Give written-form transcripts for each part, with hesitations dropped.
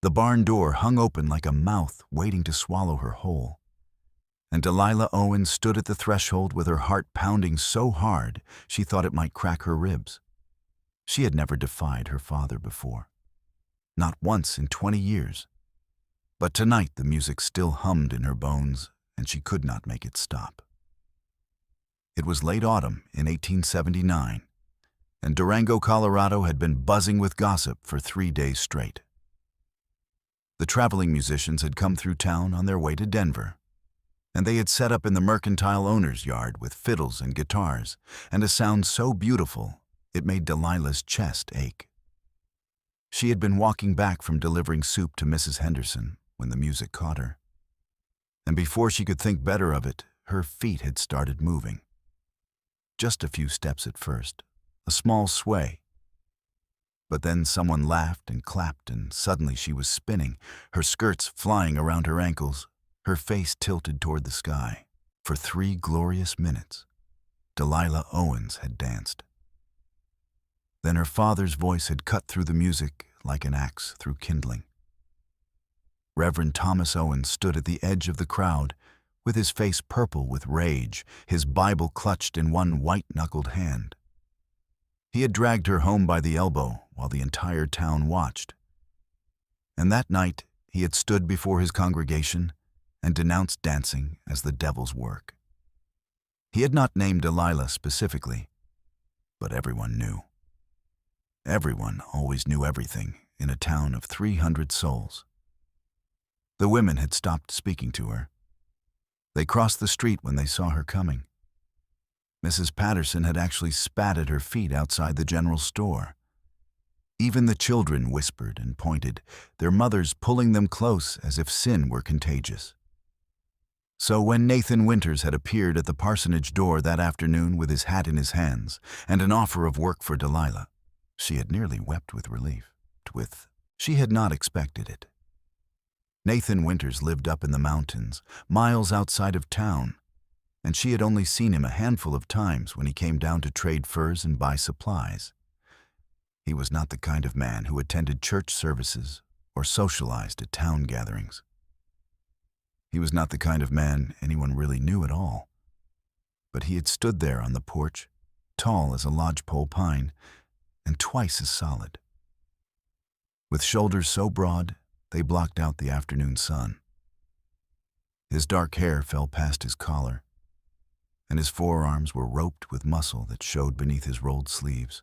The barn door hung open like a mouth waiting to swallow her whole. And Delilah Owens stood at the threshold with her heart pounding so hard she thought it might crack her ribs. She had never defied her father before. Not once in 20 years. But tonight the music still hummed in her bones, and she could not make it stop. It was late autumn in 1879, and Durango, Colorado had been buzzing with gossip for 3 days straight. The traveling musicians had come through town on their way to Denver, and they had set up in the mercantile owner's yard with fiddles and guitars, and a sound so beautiful it made Delilah's chest ache. She had been walking back from delivering soup to Mrs. Henderson when the music caught her. And before she could think better of it, her feet had started moving. Just a few steps at first, a small sway. But then someone laughed and clapped, and suddenly she was spinning, her skirts flying around her ankles, her face tilted toward the sky. For 3 glorious minutes, Delilah Owens had danced. Then her father's voice had cut through the music like an axe through kindling. Reverend Thomas Owens stood at the edge of the crowd, with his face purple with rage, his Bible clutched in one white-knuckled hand. He had dragged her home by the elbow while the entire town watched. And that night he had stood before his congregation and denounced dancing as the devil's work. He had not named Delilah specifically, but everyone knew. Everyone always knew everything in a town of 300 souls. The women had stopped speaking to her. They crossed the street when they saw her coming. Mrs. Patterson had actually spat at her feet outside the general store. Even the children whispered and pointed, their mothers pulling them close as if sin were contagious. So when Nathan Winters had appeared at the parsonage door that afternoon with his hat in his hands and an offer of work for Delilah, she had nearly wept with relief. She had not expected it. Nathan Winters lived up in the mountains, miles outside of town, and she had only seen him a handful of times when he came down to trade furs and buy supplies. He was not the kind of man who attended church services or socialized at town gatherings. He was not the kind of man anyone really knew at all. But he had stood there on the porch, tall as a lodgepole pine, and twice as solid. With shoulders so broad, they blocked out the afternoon sun. His dark hair fell past his collar, and his forearms were roped with muscle that showed beneath his rolled sleeves.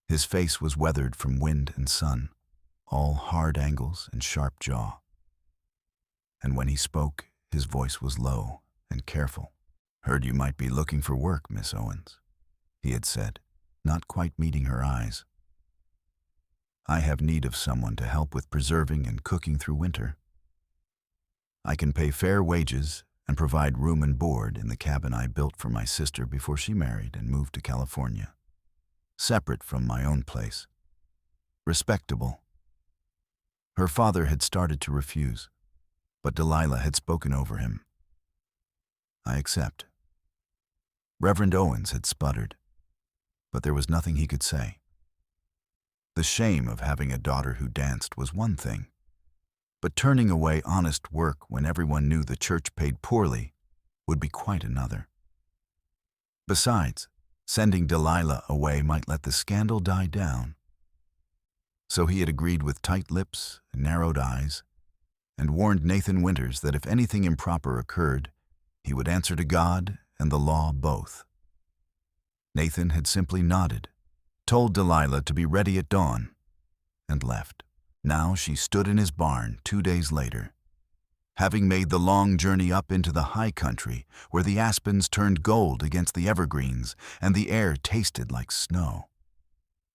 His face was weathered from wind and sun, all hard angles and sharp jaw. And when he spoke, his voice was low and careful. "Heard you might be looking for work, Miss Owens," he had said, not quite meeting her eyes. "I have need of someone to help with preserving and cooking through winter. I can pay fair wages and provide room and board in the cabin I built for my sister before she married and moved to California. Separate from my own place. Respectable." Her father had started to refuse, but Delilah had spoken over him. "I accept." Reverend Owens had sputtered, but there was nothing he could say. The shame of having a daughter who danced was one thing, but turning away honest work when everyone knew the church paid poorly would be quite another. Besides, sending Delilah away might let the scandal die down. So he had agreed with tight lips and narrowed eyes, and warned Nathan Winters that if anything improper occurred, he would answer to God and the law both. Nathan had simply nodded, told Delilah to be ready at dawn, and left. Now she stood in his barn 2 days later, having made the long journey up into the high country where the aspens turned gold against the evergreens and the air tasted like snow.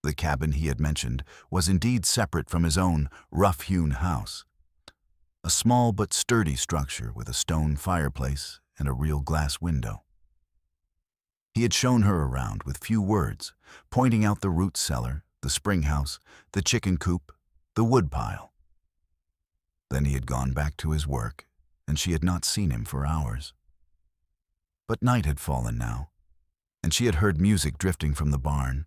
The cabin he had mentioned was indeed separate from his own rough-hewn house, a small but sturdy structure with a stone fireplace and a real glass window. He had shown her around with few words, pointing out the root cellar, the spring house, the chicken coop, the woodpile. Then he had gone back to his work, and she had not seen him for hours. But night had fallen now, and she had heard music drifting from the barn.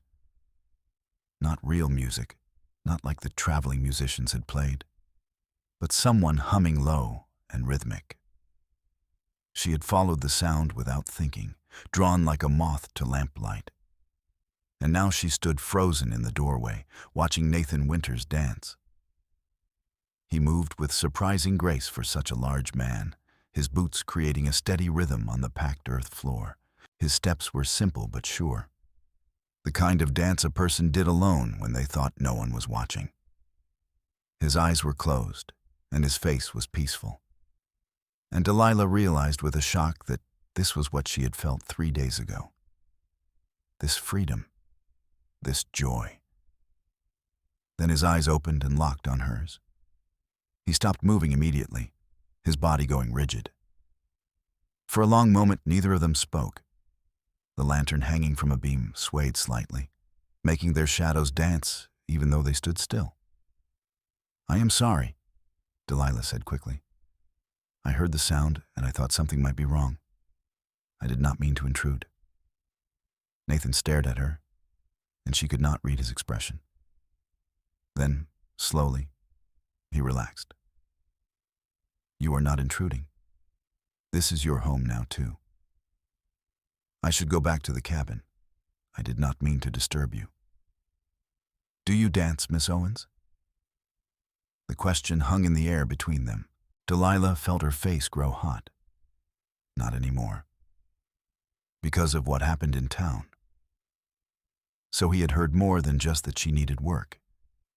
Not real music, not like the traveling musicians had played, but someone humming low and rhythmic. She had followed the sound without thinking, drawn like a moth to lamplight. And now she stood frozen in the doorway, watching Nathan Winters dance. He moved with surprising grace for such a large man, his boots creating a steady rhythm on the packed earth floor. His steps were simple but sure, the kind of dance a person did alone when they thought no one was watching. His eyes were closed, and his face was peaceful. And Delilah realized with a shock that this was what she had felt 3 days ago. This freedom, this joy. Then his eyes opened and locked on hers. He stopped moving immediately, his body going rigid. For a long moment, neither of them spoke. The lantern hanging from a beam swayed slightly, making their shadows dance even though they stood still. "I am sorry," Delilah said quickly. "I heard the sound and I thought something might be wrong. I did not mean to intrude." Nathan stared at her, and she could not read his expression. Then, slowly, he relaxed. "You are not intruding. This is your home now, too. I should go back to the cabin. I did not mean to disturb you. Do you dance, Miss Owens?" The question hung in the air between them. Delilah felt her face grow hot. Not anymore. Because of what happened in town. So he had heard more than just that she needed work.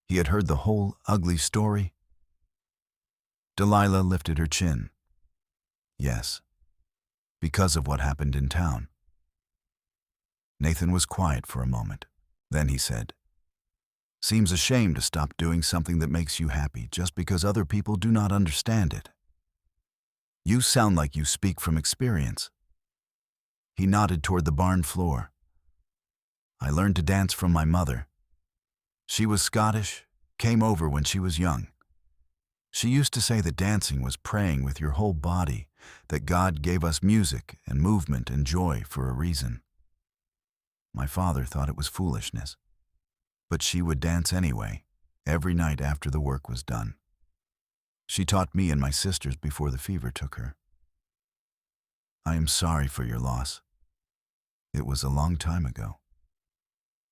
He had heard the whole ugly story. Delilah lifted her chin. Yes, because of what happened in town. Nathan was quiet for a moment. Then he said, "Seems a shame to stop doing something that makes you happy just because other people do not understand it. You sound like you speak from experience." He nodded toward the barn floor. "I learned to dance from my mother. She was Scottish, came over when she was young. She used to say that dancing was praying with your whole body, that God gave us music and movement and joy for a reason. My father thought it was foolishness, but she would dance anyway, every night after the work was done. She taught me and my sisters before the fever took her. I am sorry for your loss. It was a long time ago."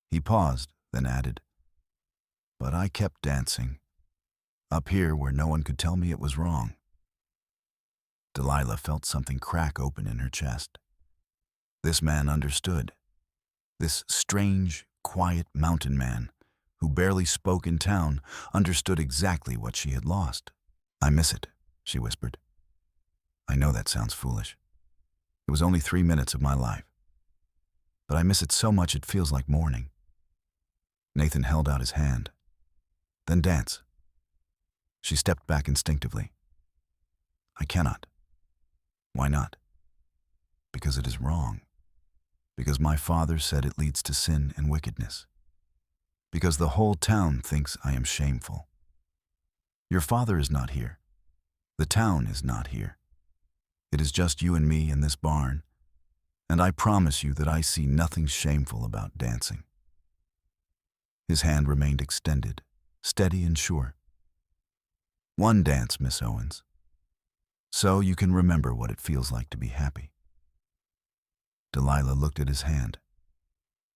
He paused, then added, "But I kept dancing, up here where no one could tell me it was wrong." Delilah felt something crack open in her chest. This man understood. This strange, quiet mountain man, who barely spoke in town, understood exactly what she had lost. "I miss it," she whispered. "I know that sounds foolish. It was only 3 minutes of my life. But I miss it so much it feels like mourning." Nathan held out his hand. "Then dance." She stepped back instinctively. "I cannot." "Why not?" "Because it is wrong. Because my father said it leads to sin and wickedness. Because the whole town thinks I am shameful. Your father is not here. The town is not here. It is just you and me in this barn, and I promise you that I see nothing shameful about dancing." His hand remained extended, steady and sure. "One dance, Miss Owens, so you can remember what it feels like to be happy." Delilah looked at his hand.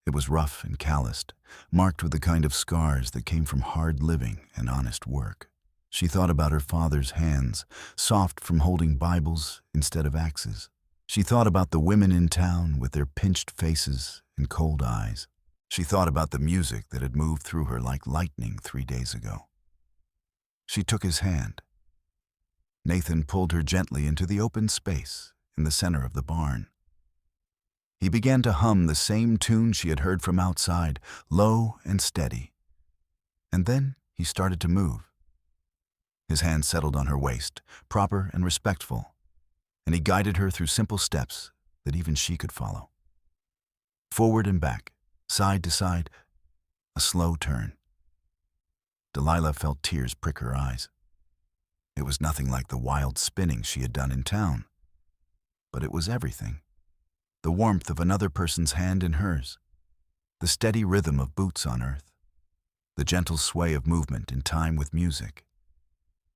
It was rough and calloused, marked with the kind of scars that came from hard living and honest work. She thought about her father's hands, soft from holding Bibles instead of axes. She thought about the women in town with their pinched faces and cold eyes. She thought about the music that had moved through her like lightning 3 days ago. She took his hand. Nathan pulled her gently into the open space in the center of the barn. He began to hum the same tune she had heard from outside, low and steady. And then he started to move. His hand settled on her waist, proper and respectful, and he guided her through simple steps that even she could follow. Forward and back, side to side, a slow turn. Delilah felt tears prick her eyes. It was nothing like the wild spinning she had done in town, but it was everything. The warmth of another person's hand in hers, the steady rhythm of boots on earth, the gentle sway of movement in time with music.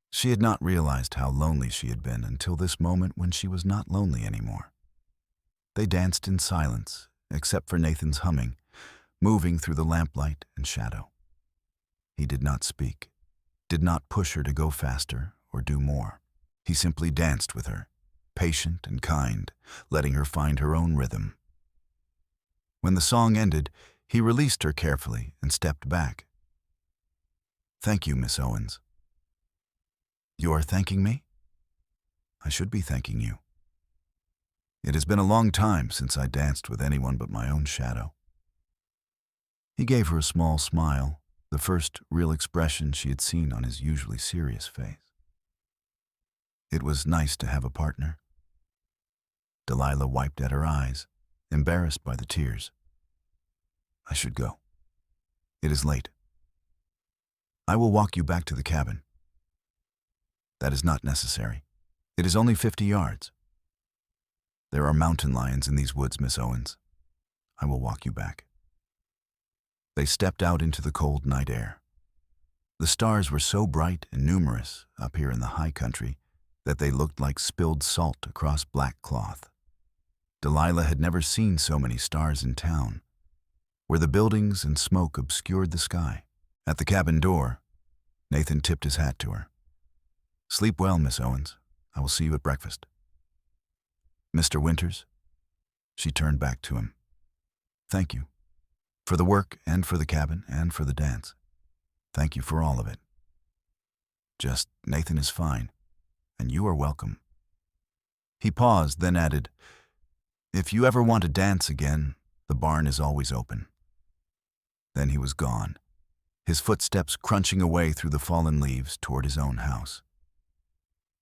She had not realized how lonely she had been until this moment when she was not lonely anymore. They danced in silence, except for Nathan's humming, moving through the lamplight and shadow. He did not speak, did not push her to go faster or do more. He simply danced with her, patient and kind, letting her find her own rhythm. When the song ended, he released her carefully and stepped back. "Thank you, Miss Owens." "You are thanking me?" "I should be thanking you. It has been a long time since I danced with anyone but my own shadow." He gave her a small smile, the first real expression she had seen on his usually serious face. It was nice to have a partner. Delilah wiped at her eyes, embarrassed by the tears. "I should go. It is late. I will walk you back to the cabin." "That is not necessary. It is only 50 yards. There are mountain lions in these woods, Miss Owens. I will walk you back." They stepped out into the cold night air. The stars were so bright and numerous up here in the high country that they looked like spilled salt across black cloth. Delilah had never seen so many stars in town, where the buildings and smoke obscured the sky. At the cabin door, Nathan tipped his hat to her. "Sleep well, Miss Owens. I will see you at breakfast." "Mr. Winters?" She turned back to him. "Thank you. For the work and for the cabin and for the dance. Thank you for all of it. Just, Nathan is fine, and you are welcome." He paused, then added, "If you ever want to dance again, the barn is always open." Then he was gone, his footsteps crunching away through the fallen leaves toward his own house.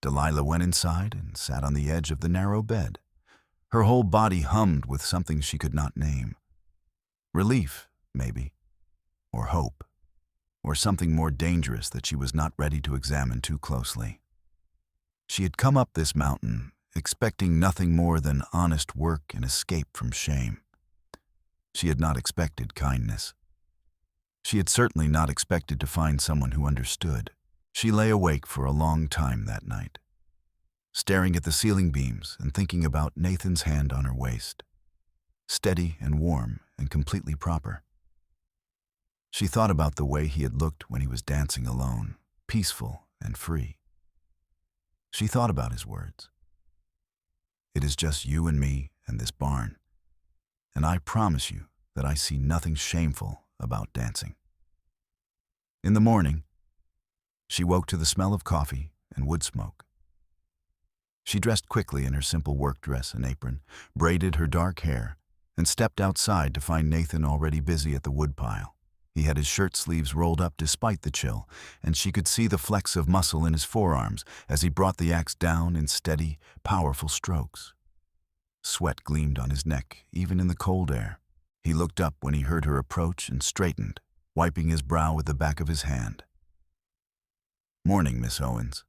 Delilah went inside and sat on the edge of the narrow bed. Her whole body hummed with something she could not name. Relief, maybe, or hope, or something more dangerous that she was not ready to examine too closely. She had come up this mountain expecting nothing more than honest work and escape from shame. She had not expected kindness. She had certainly not expected to find someone who understood. She lay awake for a long time that night, staring at the ceiling beams and thinking about Nathan's hand on her waist, steady and warm and completely proper. She thought about the way he had looked when he was dancing alone, peaceful and free. She thought about his words. "It is just you and me and this barn, and I promise you that I see nothing shameful about dancing." In the morning, she woke to the smell of coffee and wood smoke. She dressed quickly in her simple work dress and apron, braided her dark hair, and stepped outside to find Nathan already busy at the woodpile. He had his shirt sleeves rolled up despite the chill, and she could see the flecks of muscle in his forearms as he brought the axe down in steady, powerful strokes. Sweat gleamed on his neck, even in the cold air. He looked up when he heard her approach and straightened, wiping his brow with the back of his hand. "Morning, Miss Owens.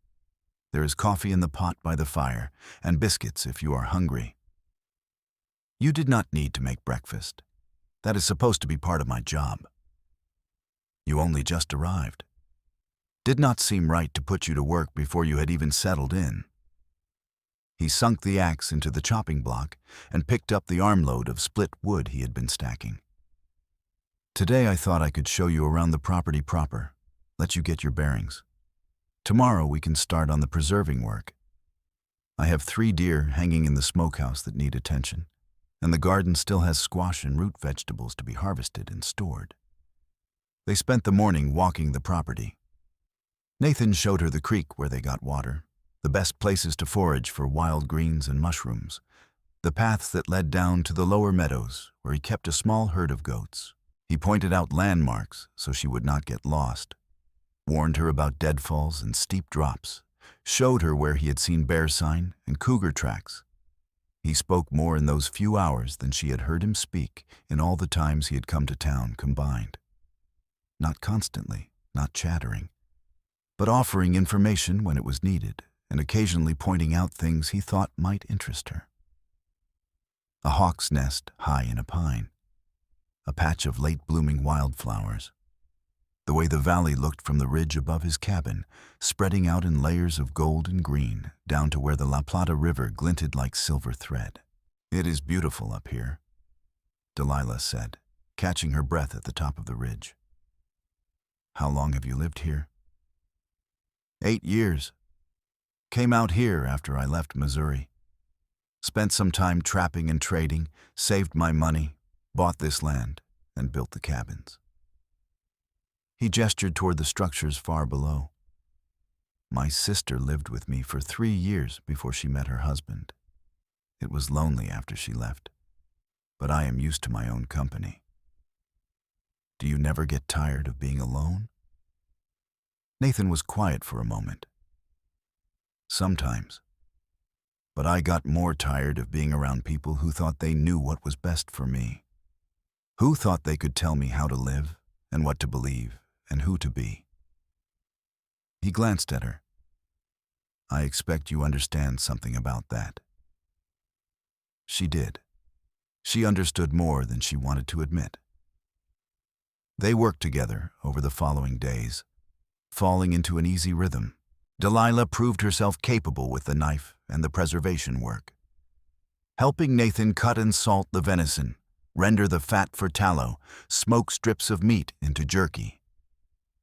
There is coffee in the pot by the fire, and biscuits if you are hungry." "You did not need to make breakfast. That is supposed to be part of my job. You only just arrived. Did not seem right to put you to work before you had even settled in." He sunk the axe into the chopping block and picked up the armload of split wood he had been stacking. "Today I thought I could show you around the property proper, let you get your bearings. Tomorrow we can start on the preserving work. I have 3 deer hanging in the smokehouse that need attention, and the garden still has squash and root vegetables to be harvested and stored." They spent the morning walking the property. Nathan showed her the creek where they got water, the best places to forage for wild greens and mushrooms, the paths that led down to the lower meadows where he kept a small herd of goats. He pointed out landmarks so she would not get lost, warned her about deadfalls and steep drops, showed her where he had seen bear sign and cougar tracks. He spoke more in those few hours than she had heard him speak in all the times he had come to town combined. Not constantly, not chattering, but offering information when it was needed and occasionally pointing out things he thought might interest her. A hawk's nest high in a pine, a patch of late-blooming wildflowers, the way the valley looked from the ridge above his cabin, spreading out in layers of gold and green, down to where the La Plata River glinted like silver thread. "It is beautiful up here," Delilah said, catching her breath at the top of the ridge. "How long have you lived here?" 8 years. Came out here after I left Missouri. Spent some time trapping and trading, saved my money, bought this land, and built the cabins." He gestured toward the structures far below. "My sister lived with me for 3 years before she met her husband. It was lonely after she left, but I am used to my own company." "Do you never get tired of being alone?" Nathan was quiet for a moment. "Sometimes. But I got more tired of being around people who thought they knew what was best for me. Who thought they could tell me how to live, and what to believe, and who to be." He glanced at her. "I expect you understand something about that." She did. She understood more than she wanted to admit. They worked together over the following days, falling into an easy rhythm. Delilah proved herself capable with the knife and the preservation work, helping Nathan cut and salt the venison, render the fat for tallow, smoke strips of meat into jerky.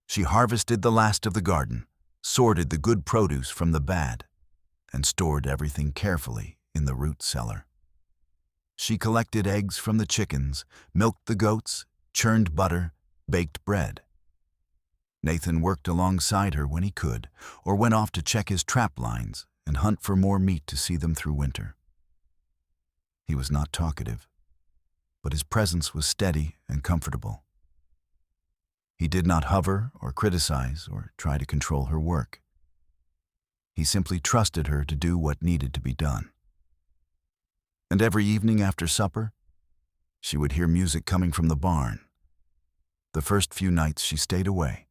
She harvested the last of the garden, sorted the good produce from the bad, and stored everything carefully in the root cellar. She collected eggs from the chickens, milked the goats, churned butter, baked bread. Nathan worked alongside her when he could, or went off to check his trap lines and hunt for more meat to see them through winter. He was not talkative, but his presence was steady and comfortable. He did not hover or criticize or try to control her work. He simply trusted her to do what needed to be done. And every evening after supper, she would hear music coming from the barn. The first few nights she stayed away,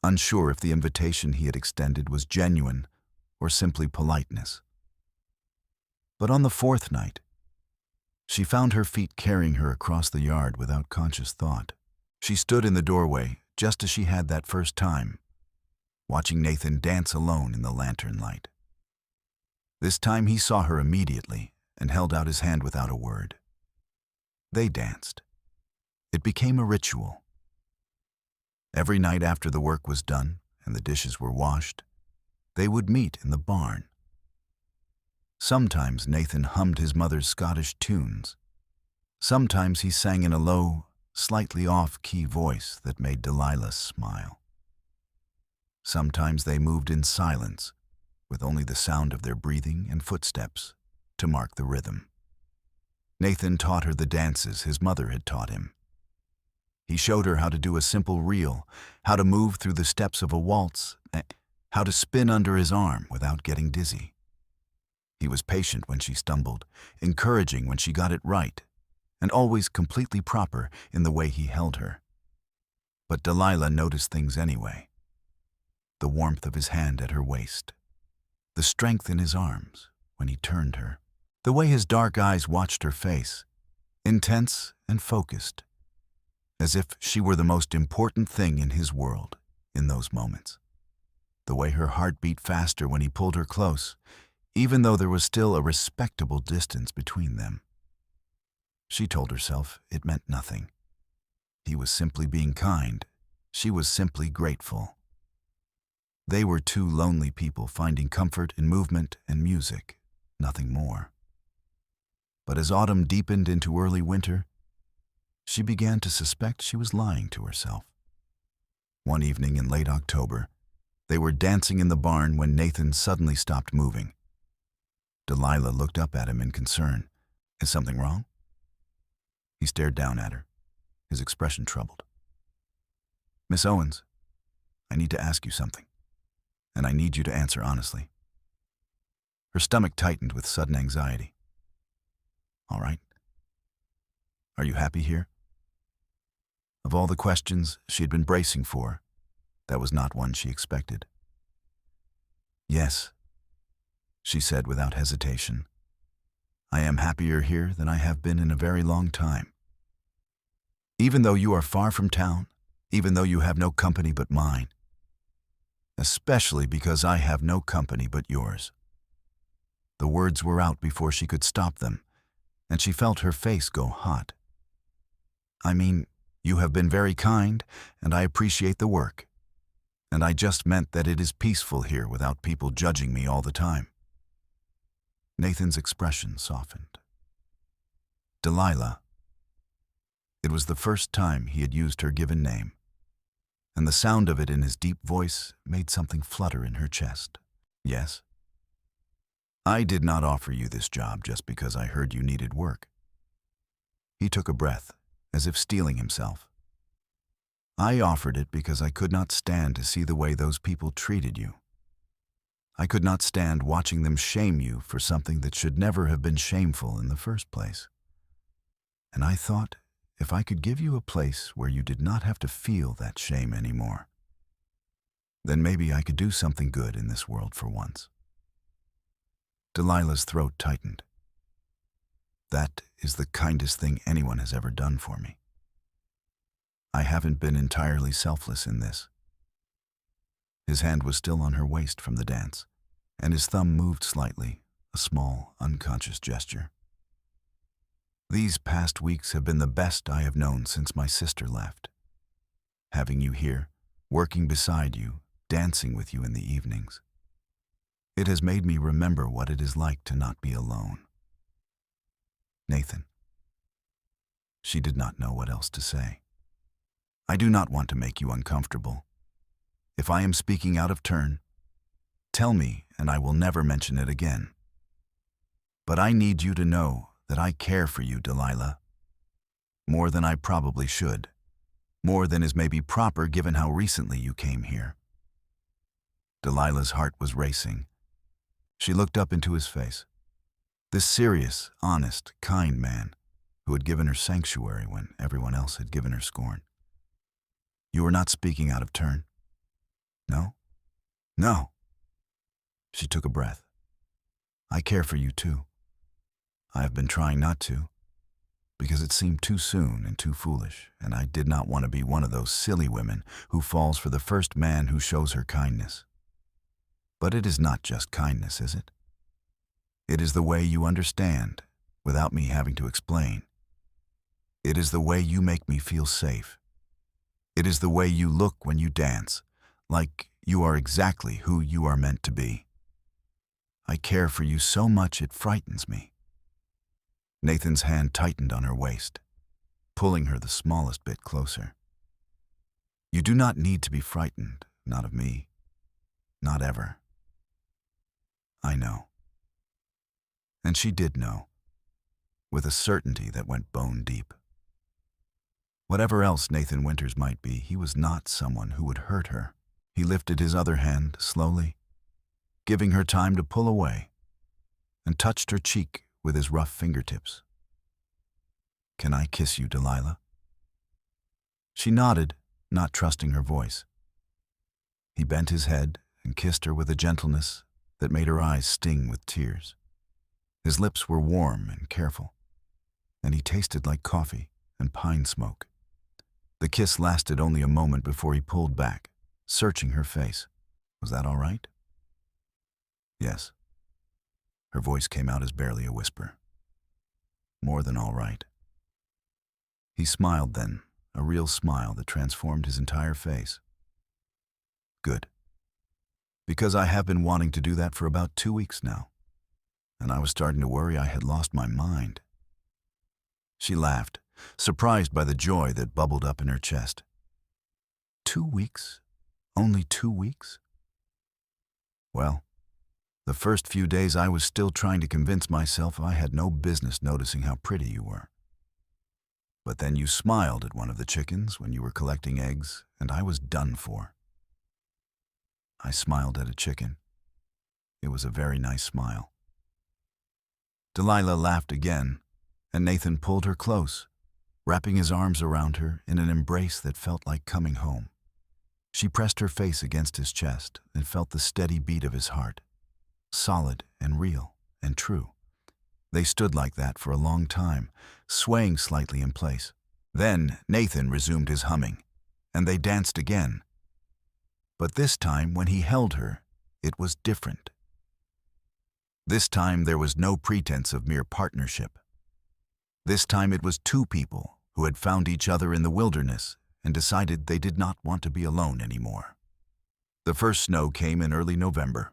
unsure if the invitation he had extended was genuine or simply politeness. But on the 4th night, she found her feet carrying her across the yard without conscious thought. She stood in the doorway just as she had that first time, watching Nathan dance alone in the lantern light. This time he saw her immediately and held out his hand without a word. They danced. It became a ritual. Every night after the work was done and the dishes were washed, they would meet in the barn. Sometimes Nathan hummed his mother's Scottish tunes. Sometimes he sang in a low, slightly off-key voice that made Delilah smile. Sometimes they moved in silence, with only the sound of their breathing and footsteps to mark the rhythm. Nathan taught her the dances his mother had taught him. He showed her how to do a simple reel, how to move through the steps of a waltz, how to spin under his arm without getting dizzy. He was patient when she stumbled, encouraging when she got it right, and always completely proper in the way he held her. But Delilah noticed things anyway. The warmth of his hand at her waist, the strength in his arms when he turned her, the way his dark eyes watched her face, intense and focused, as if she were the most important thing in his world in those moments. The way her heart beat faster when he pulled her close, even though there was still a respectable distance between them. She told herself it meant nothing. He was simply being kind. She was simply grateful. They were two lonely people finding comfort in movement and music, nothing more. But as autumn deepened into early winter, she began to suspect she was lying to herself. One evening in late October, they were dancing in the barn when Nathan suddenly stopped moving. Delilah looked up at him in concern. "Is something wrong?" He stared down at her, his expression troubled. "Miss Owens, I need to ask you something, and I need you to answer honestly." Her stomach tightened with sudden anxiety. "All right. Are you happy here?" Of all the questions she had been bracing for, that was not one she expected. "Yes," she said without hesitation. "I am happier here than I have been in a very long time. Even though you are far from town, even though you have no company but mine. Especially because I have no company but yours." The words were out before she could stop them, and she felt her face go hot. "I mean, you have been very kind, and I appreciate the work. And I just meant that it is peaceful here without people judging me all the time." Nathan's expression softened. "Delilah." It was the first time he had used her given name, and the sound of it in his deep voice made something flutter in her chest. "Yes? I did not offer you this job just because I heard you needed work." He took a breath, as if steeling himself. "I offered it because I could not stand to see the way those people treated you. I could not stand watching them shame you for something that should never have been shameful in the first place. And I thought, if I could give you a place where you did not have to feel that shame anymore, then maybe I could do something good in this world for once." Delilah's throat tightened. "That is the kindest thing anyone has ever done for me. I haven't been entirely selfless in this." His hand was still on her waist from the dance, and his thumb moved slightly, a small, unconscious gesture. "These past weeks have been the best I have known since my sister left. Having you here, working beside you, dancing with you in the evenings. It has made me remember what it is like to not be alone." "Nathan." She did not know what else to say. "I do not want to make you uncomfortable. If I am speaking out of turn, tell me and I will never mention it again. But I need you to know that I care for you, Delilah. More than I probably should. More than is maybe proper given how recently you came here." Delilah's heart was racing. She looked up into his face. This serious, honest, kind man who had given her sanctuary when everyone else had given her scorn. "You are not speaking out of turn?" "No? No." She took a breath. "I care for you too. I have been trying not to, because it seemed too soon and too foolish, and I did not want to be one of those silly women who falls for the first man who shows her kindness. But it is not just kindness, is it? It is the way you understand, without me having to explain. It is the way you make me feel safe. It is the way you look when you dance, like you are exactly who you are meant to be. I care for you so much it frightens me." Nathan's hand tightened on her waist, pulling her the smallest bit closer. "You do not need to be frightened, not of me. Not ever. I know." And she did know, with a certainty that went bone deep. Whatever else Nathan Winters might be, he was not someone who would hurt her. He lifted his other hand slowly, giving her time to pull away, and touched her cheek with his rough fingertips. "Can I kiss you, Delilah?" She nodded, not trusting her voice. He bent his head and kissed her with a gentleness that made her eyes sting with tears. His lips were warm and careful, and he tasted like coffee and pine smoke. The kiss lasted only a moment before he pulled back, searching her face. "Was that all right?" "Yes." Her voice came out as barely a whisper. "More than all right." He smiled then, a real smile that transformed his entire face. "Good. Because I have been wanting to do that for about 2 weeks now, and I was starting to worry I had lost my mind." She laughed, surprised by the joy that bubbled up in her chest. 2 weeks? Only 2 weeks? Well, the first few days I was still trying to convince myself I had no business noticing how pretty you were. But then you smiled at one of the chickens when you were collecting eggs, and I was done for. I smiled at a chicken. It was a very nice smile. Delilah laughed again, and Nathan pulled her close, wrapping his arms around her in an embrace that felt like coming home. She pressed her face against his chest and felt the steady beat of his heart, solid and real and true. They stood like that for a long time, swaying slightly in place. Then Nathan resumed his humming, and they danced again. But this time, when he held her, it was different. This time there was no pretense of mere partnership. This time it was two people who had found each other in the wilderness and decided they did not want to be alone anymore. The first snow came in early November,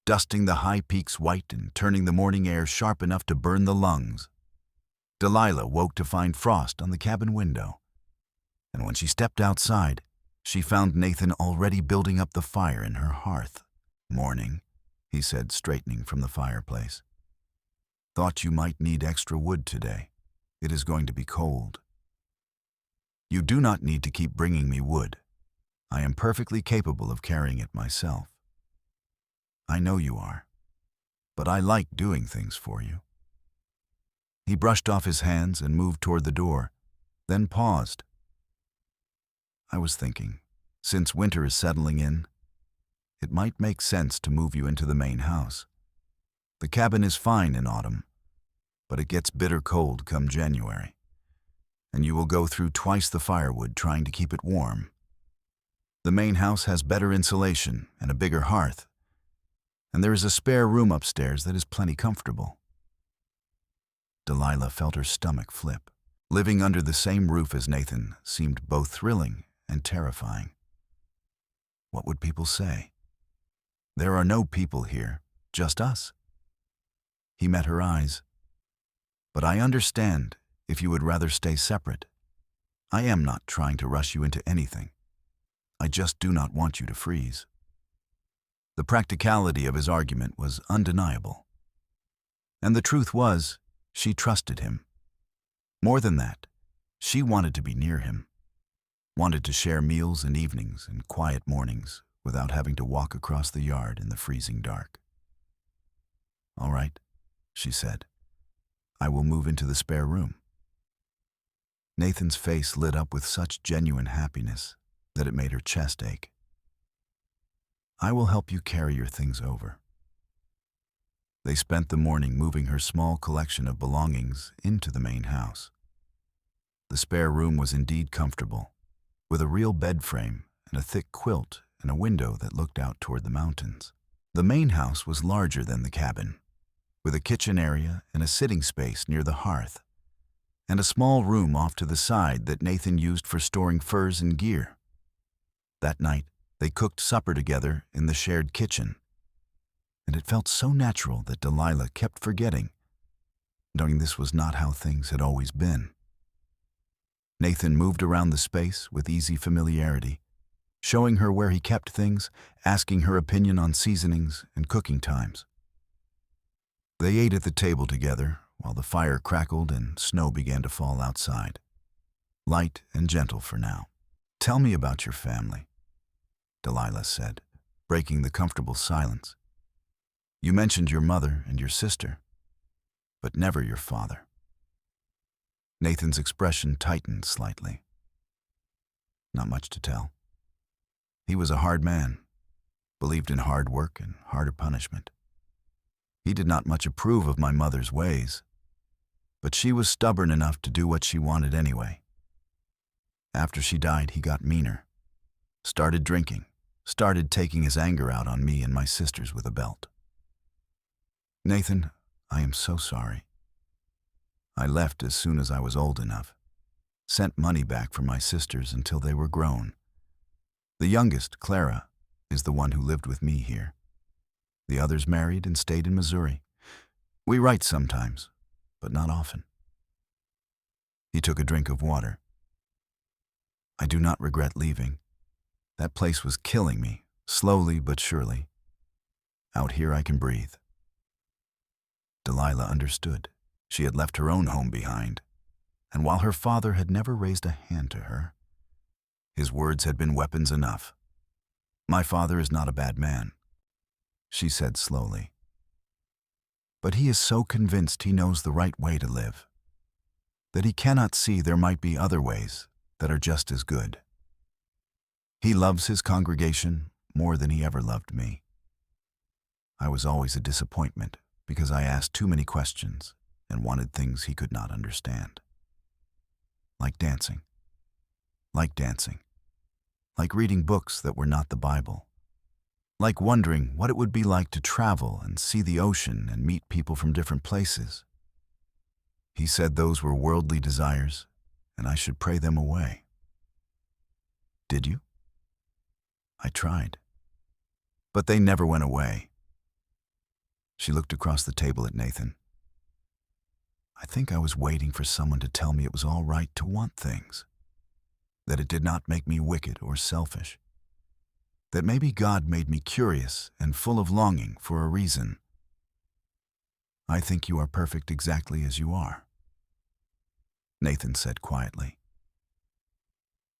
dusting the high peaks white and turning the morning air sharp enough to burn the lungs. Delilah woke to find frost on the cabin window, and when she stepped outside, she found Nathan already building up the fire in her hearth. "Morning," he said, straightening from the fireplace. "Thought you might need extra wood today. It is going to be cold." "You do not need to keep bringing me wood. I am perfectly capable of carrying it myself." "I know you are, but I like doing things for you." He brushed off his hands and moved toward the door, then paused. "I was thinking, since winter is settling in, it might make sense to move you into the main house. The cabin is fine in autumn, but it gets bitter cold come January, and you will go through twice the firewood trying to keep it warm. The main house has better insulation and a bigger hearth, and there is a spare room upstairs that is plenty comfortable." Delilah felt her stomach flip. Living under the same roof as Nathan seemed both thrilling and terrifying. What would people say? There are no people here, just us. He met her eyes. "But I understand if you would rather stay separate. I am not trying to rush you into anything. I just do not want you to freeze." The practicality of his argument was undeniable. And the truth was, she trusted him. More than that, she wanted to be near him, wanted to share meals and evenings and quiet mornings without having to walk across the yard in the freezing dark. "All right," she said. "I will move into the spare room." Nathan's face lit up with such genuine happiness that it made her chest ache. "I will help you carry your things over." They spent the morning moving her small collection of belongings into the main house. The spare room was indeed comfortable, with a real bed frame and a thick quilt and a window that looked out toward the mountains. The main house was larger than the cabin, with a kitchen area and a sitting space near the hearth, and a small room off to the side that Nathan used for storing furs and gear. That night, they cooked supper together in the shared kitchen, and it felt so natural that Delilah kept forgetting, knowing this was not how things had always been. Nathan moved around the space with easy familiarity, showing her where he kept things, asking her opinion on seasonings and cooking times. They ate at the table together while the fire crackled and snow began to fall outside. Light and gentle for now. "Tell me about your family," Delilah said, breaking the comfortable silence. "You mentioned your mother and your sister, but never your father." Nathan's expression tightened slightly. "Not much to tell. He was a hard man, believed in hard work and harder punishment. He did not much approve of my mother's ways, but she was stubborn enough to do what she wanted anyway. After she died, he got meaner, started drinking, started taking his anger out on me and my sisters with a belt. Nathan, I am so sorry. I left as soon as I was old enough, sent money back for my sisters until they were grown. The youngest, Clara, is the one who lived with me here. The others married and stayed in Missouri. We write sometimes, but not often." He took a drink of water. "I do not regret leaving. That place was killing me, slowly but surely. Out here I can breathe." Delilah understood. She had left her own home behind, and while her father had never raised a hand to her, his words had been weapons enough. "My father is not a bad man," she said slowly. "But he is so convinced he knows the right way to live, that he cannot see there might be other ways that are just as good. He loves his congregation more than he ever loved me. I was always a disappointment because I asked too many questions and wanted things he could not understand. Like dancing. Like dancing. like reading books that were not the Bible, like wondering what it would be like to travel and see the ocean and meet people from different places. He said those were worldly desires, and I should pray them away. Did you? I tried. But they never went away. She looked across the table at Nathan. I think I was waiting for someone to tell me it was all right to want things, that it did not make me wicked or selfish, that maybe God made me curious and full of longing for a reason. I think you are perfect exactly as you are, Nathan said quietly.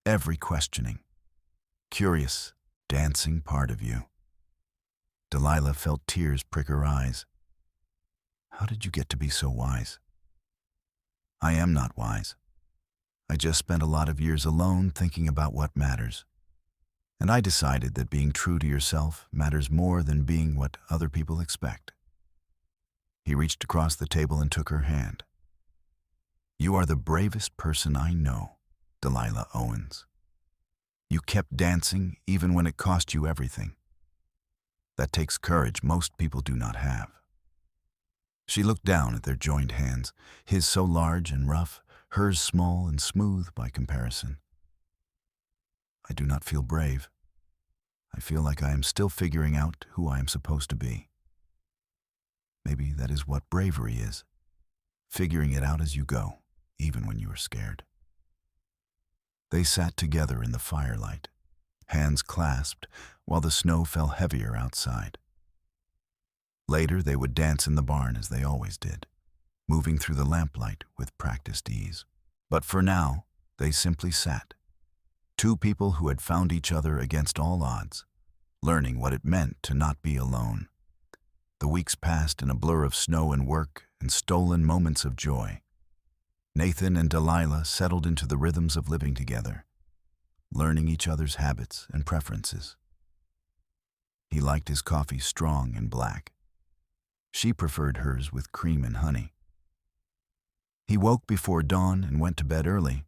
Every questioning, curious, dancing part of you. Delilah felt tears prick her eyes. How did you get to be so wise? I am not wise. I just spent a lot of years alone thinking about what matters. And I decided that being true to yourself matters more than being what other people expect. He reached across the table and took her hand. You are the bravest person I know, Delilah Owens. You kept dancing even when it cost you everything. That takes courage most people do not have. She looked down at their joined hands, his so large and rough, hers small and smooth by comparison. I do not feel brave. I feel like I am still figuring out who I am supposed to be. Maybe that is what bravery is, figuring it out as you go, even when you are scared. They sat together in the firelight, hands clasped, while the snow fell heavier outside. Later, they would dance in the barn as they always did, moving through the lamplight with practiced ease. But for now, they simply sat, two people who had found each other against all odds, learning what it meant to not be alone. The weeks passed in a blur of snow and work and stolen moments of joy. Nathan and Delilah settled into the rhythms of living together, learning each other's habits and preferences. He liked his coffee strong and black. She preferred hers with cream and honey. He woke before dawn and went to bed early.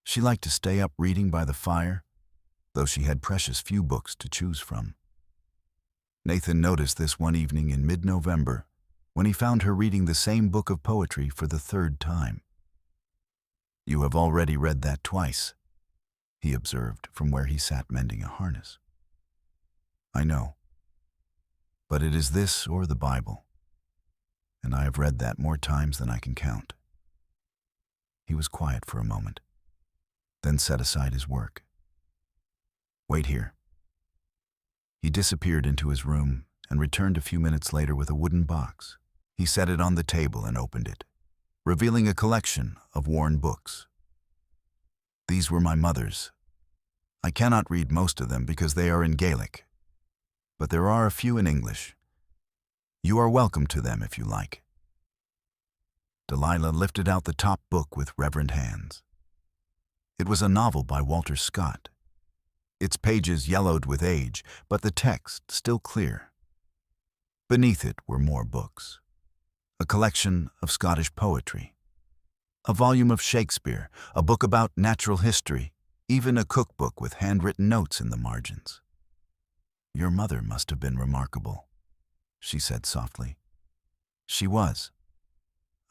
She liked to stay up reading by the fire, though she had precious few books to choose from. Nathan noticed this one evening in mid-November when he found her reading the same book of poetry for the third time. You have already read that twice, he observed from where he sat mending a harness. I know, but it is this or the Bible, and I have read that more times than I can count. He was quiet for a moment, then set aside his work. Wait here. He disappeared into his room and returned a few minutes later with a wooden box. He set it on the table and opened it, revealing a collection of worn books. These were my mother's. I cannot read most of them because they are in Gaelic, but there are a few in English. You are welcome to them if you like. Delilah lifted out the top book with reverent hands. It was a novel by Walter Scott. Its pages yellowed with age, but the text still clear. Beneath it were more books. A collection of Scottish poetry, a volume of Shakespeare, a book about natural history, even a cookbook with handwritten notes in the margins. Your mother must have been remarkable, she said softly. She was.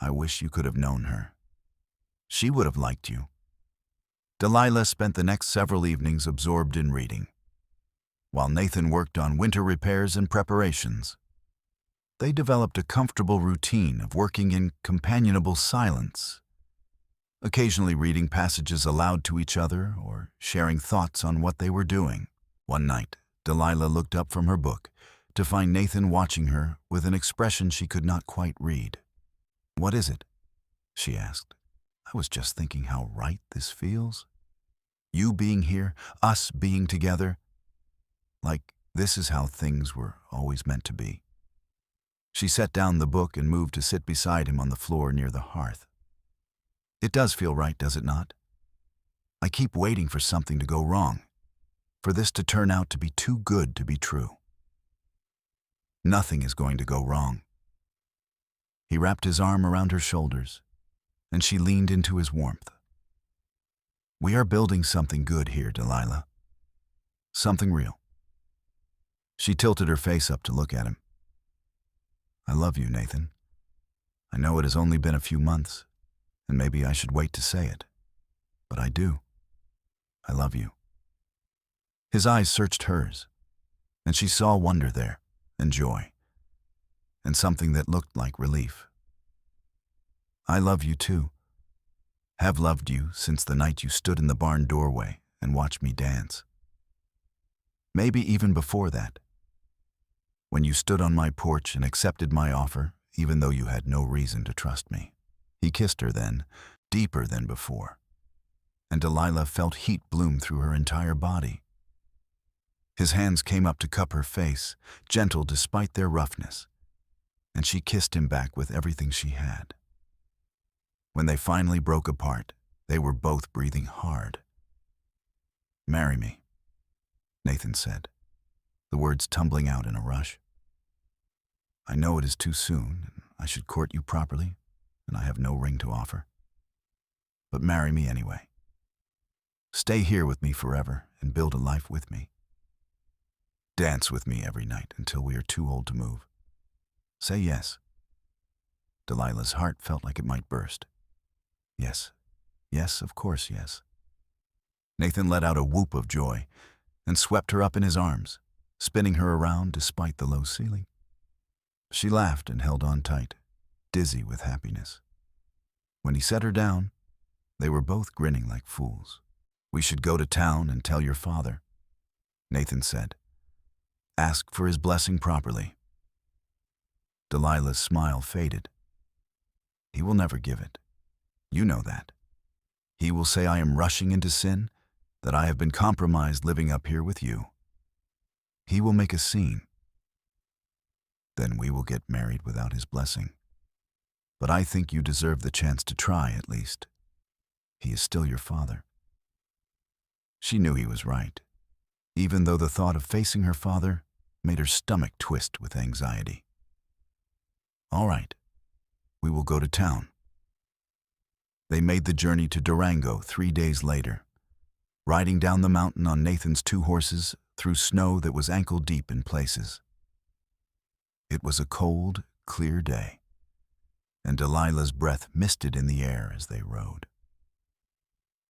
I wish you could have known her. She would have liked you. Delilah spent the next several evenings absorbed in reading, while Nathan worked on winter repairs and preparations. They developed a comfortable routine of working in companionable silence, occasionally reading passages aloud to each other or sharing thoughts on what they were doing. One night, Delilah looked up from her book to find Nathan watching her with an expression she could not quite read. What is it? She asked. I was just thinking how right this feels. You being here, us being together, like this is how things were always meant to be. She set down the book and moved to sit beside him on the floor near the hearth. It does feel right, does it not? I keep waiting for something to go wrong, for this to turn out to be too good to be true. Nothing is going to go wrong. He wrapped his arm around her shoulders, and she leaned into his warmth. We are building something good here, Delilah. Something real. She tilted her face up to look at him. I love you, Nathan. I know it has only been a few months, and maybe I should wait to say it. But I do. I love you. His eyes searched hers, and she saw wonder there, and joy, and something that looked like relief. I love you too. Have loved you since the night you stood in the barn doorway and watched me dance. Maybe even before that, when you stood on my porch and accepted my offer, even though you had no reason to trust me. He kissed her then, deeper than before, and Delilah felt heat bloom through her entire body. His hands came up to cup her face, gentle despite their roughness, and she kissed him back with everything she had. When they finally broke apart, they were both breathing hard. Marry me, Nathan said, the words tumbling out in a rush. I know it is too soon, and I should court you properly, and I have no ring to offer. But marry me anyway. Stay here with me forever and build a life with me. Dance with me every night until we are too old to move. Say yes. Delilah's heart felt like it might burst. Yes, yes, of course, yes. Nathan let out a whoop of joy and swept her up in his arms, spinning her around despite the low ceiling. She laughed and held on tight, dizzy with happiness. When he set her down, they were both grinning like fools. We should go to town and tell your father, Nathan said. Ask for his blessing properly. Delilah's smile faded. He will never give it. You know that. He will say I am rushing into sin, that I have been compromised living up here with you. He will make a scene. Then we will get married without his blessing. But I think you deserve the chance to try, at least. He is still your father. She knew he was right, even though the thought of facing her father made her stomach twist with anxiety. All right, we will go to town. They made the journey to Durango 3 days later, riding down the mountain on Nathan's 2 horses through snow that was ankle-deep in places. It was a cold, clear day, and Delilah's breath misted in the air as they rode.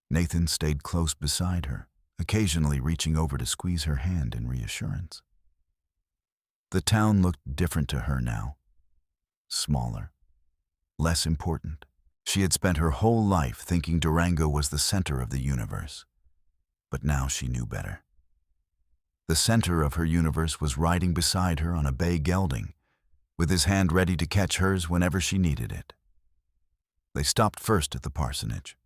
Nathan stayed close beside her, occasionally reaching over to squeeze her hand in reassurance. The town looked different to her now, smaller, less important. She had spent her whole life thinking Durango was the center of the universe, but now she knew better. The center of her universe was riding beside her on a bay gelding, with his hand ready to catch hers whenever she needed it. They stopped first at the parsonage.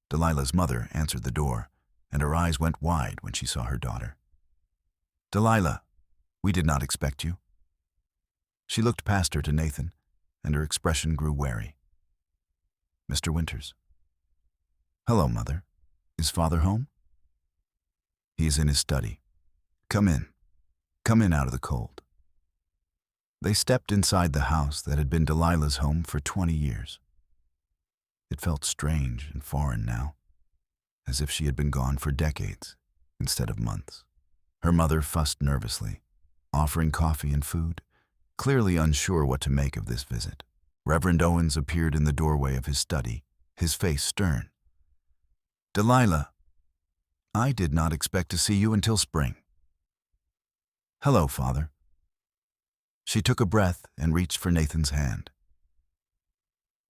Delilah's mother answered the door, and her eyes went wide when she saw her daughter. Delilah, we did not expect you. She looked past her to Nathan, and her expression grew wary. Mr. Winters. Hello, Mother. Is Father home? He is in his study. Come in. Come in out of the cold. They stepped inside the house that had been Delilah's home for 20 years. It felt strange and foreign now, as if she had been gone for decades instead of months. Her mother fussed nervously, offering coffee and food, clearly unsure what to make of this visit. Reverend Owens appeared in the doorway of his study, his face stern. Delilah, I did not expect to see you until spring. Hello, Father. She took a breath and reached for Nathan's hand.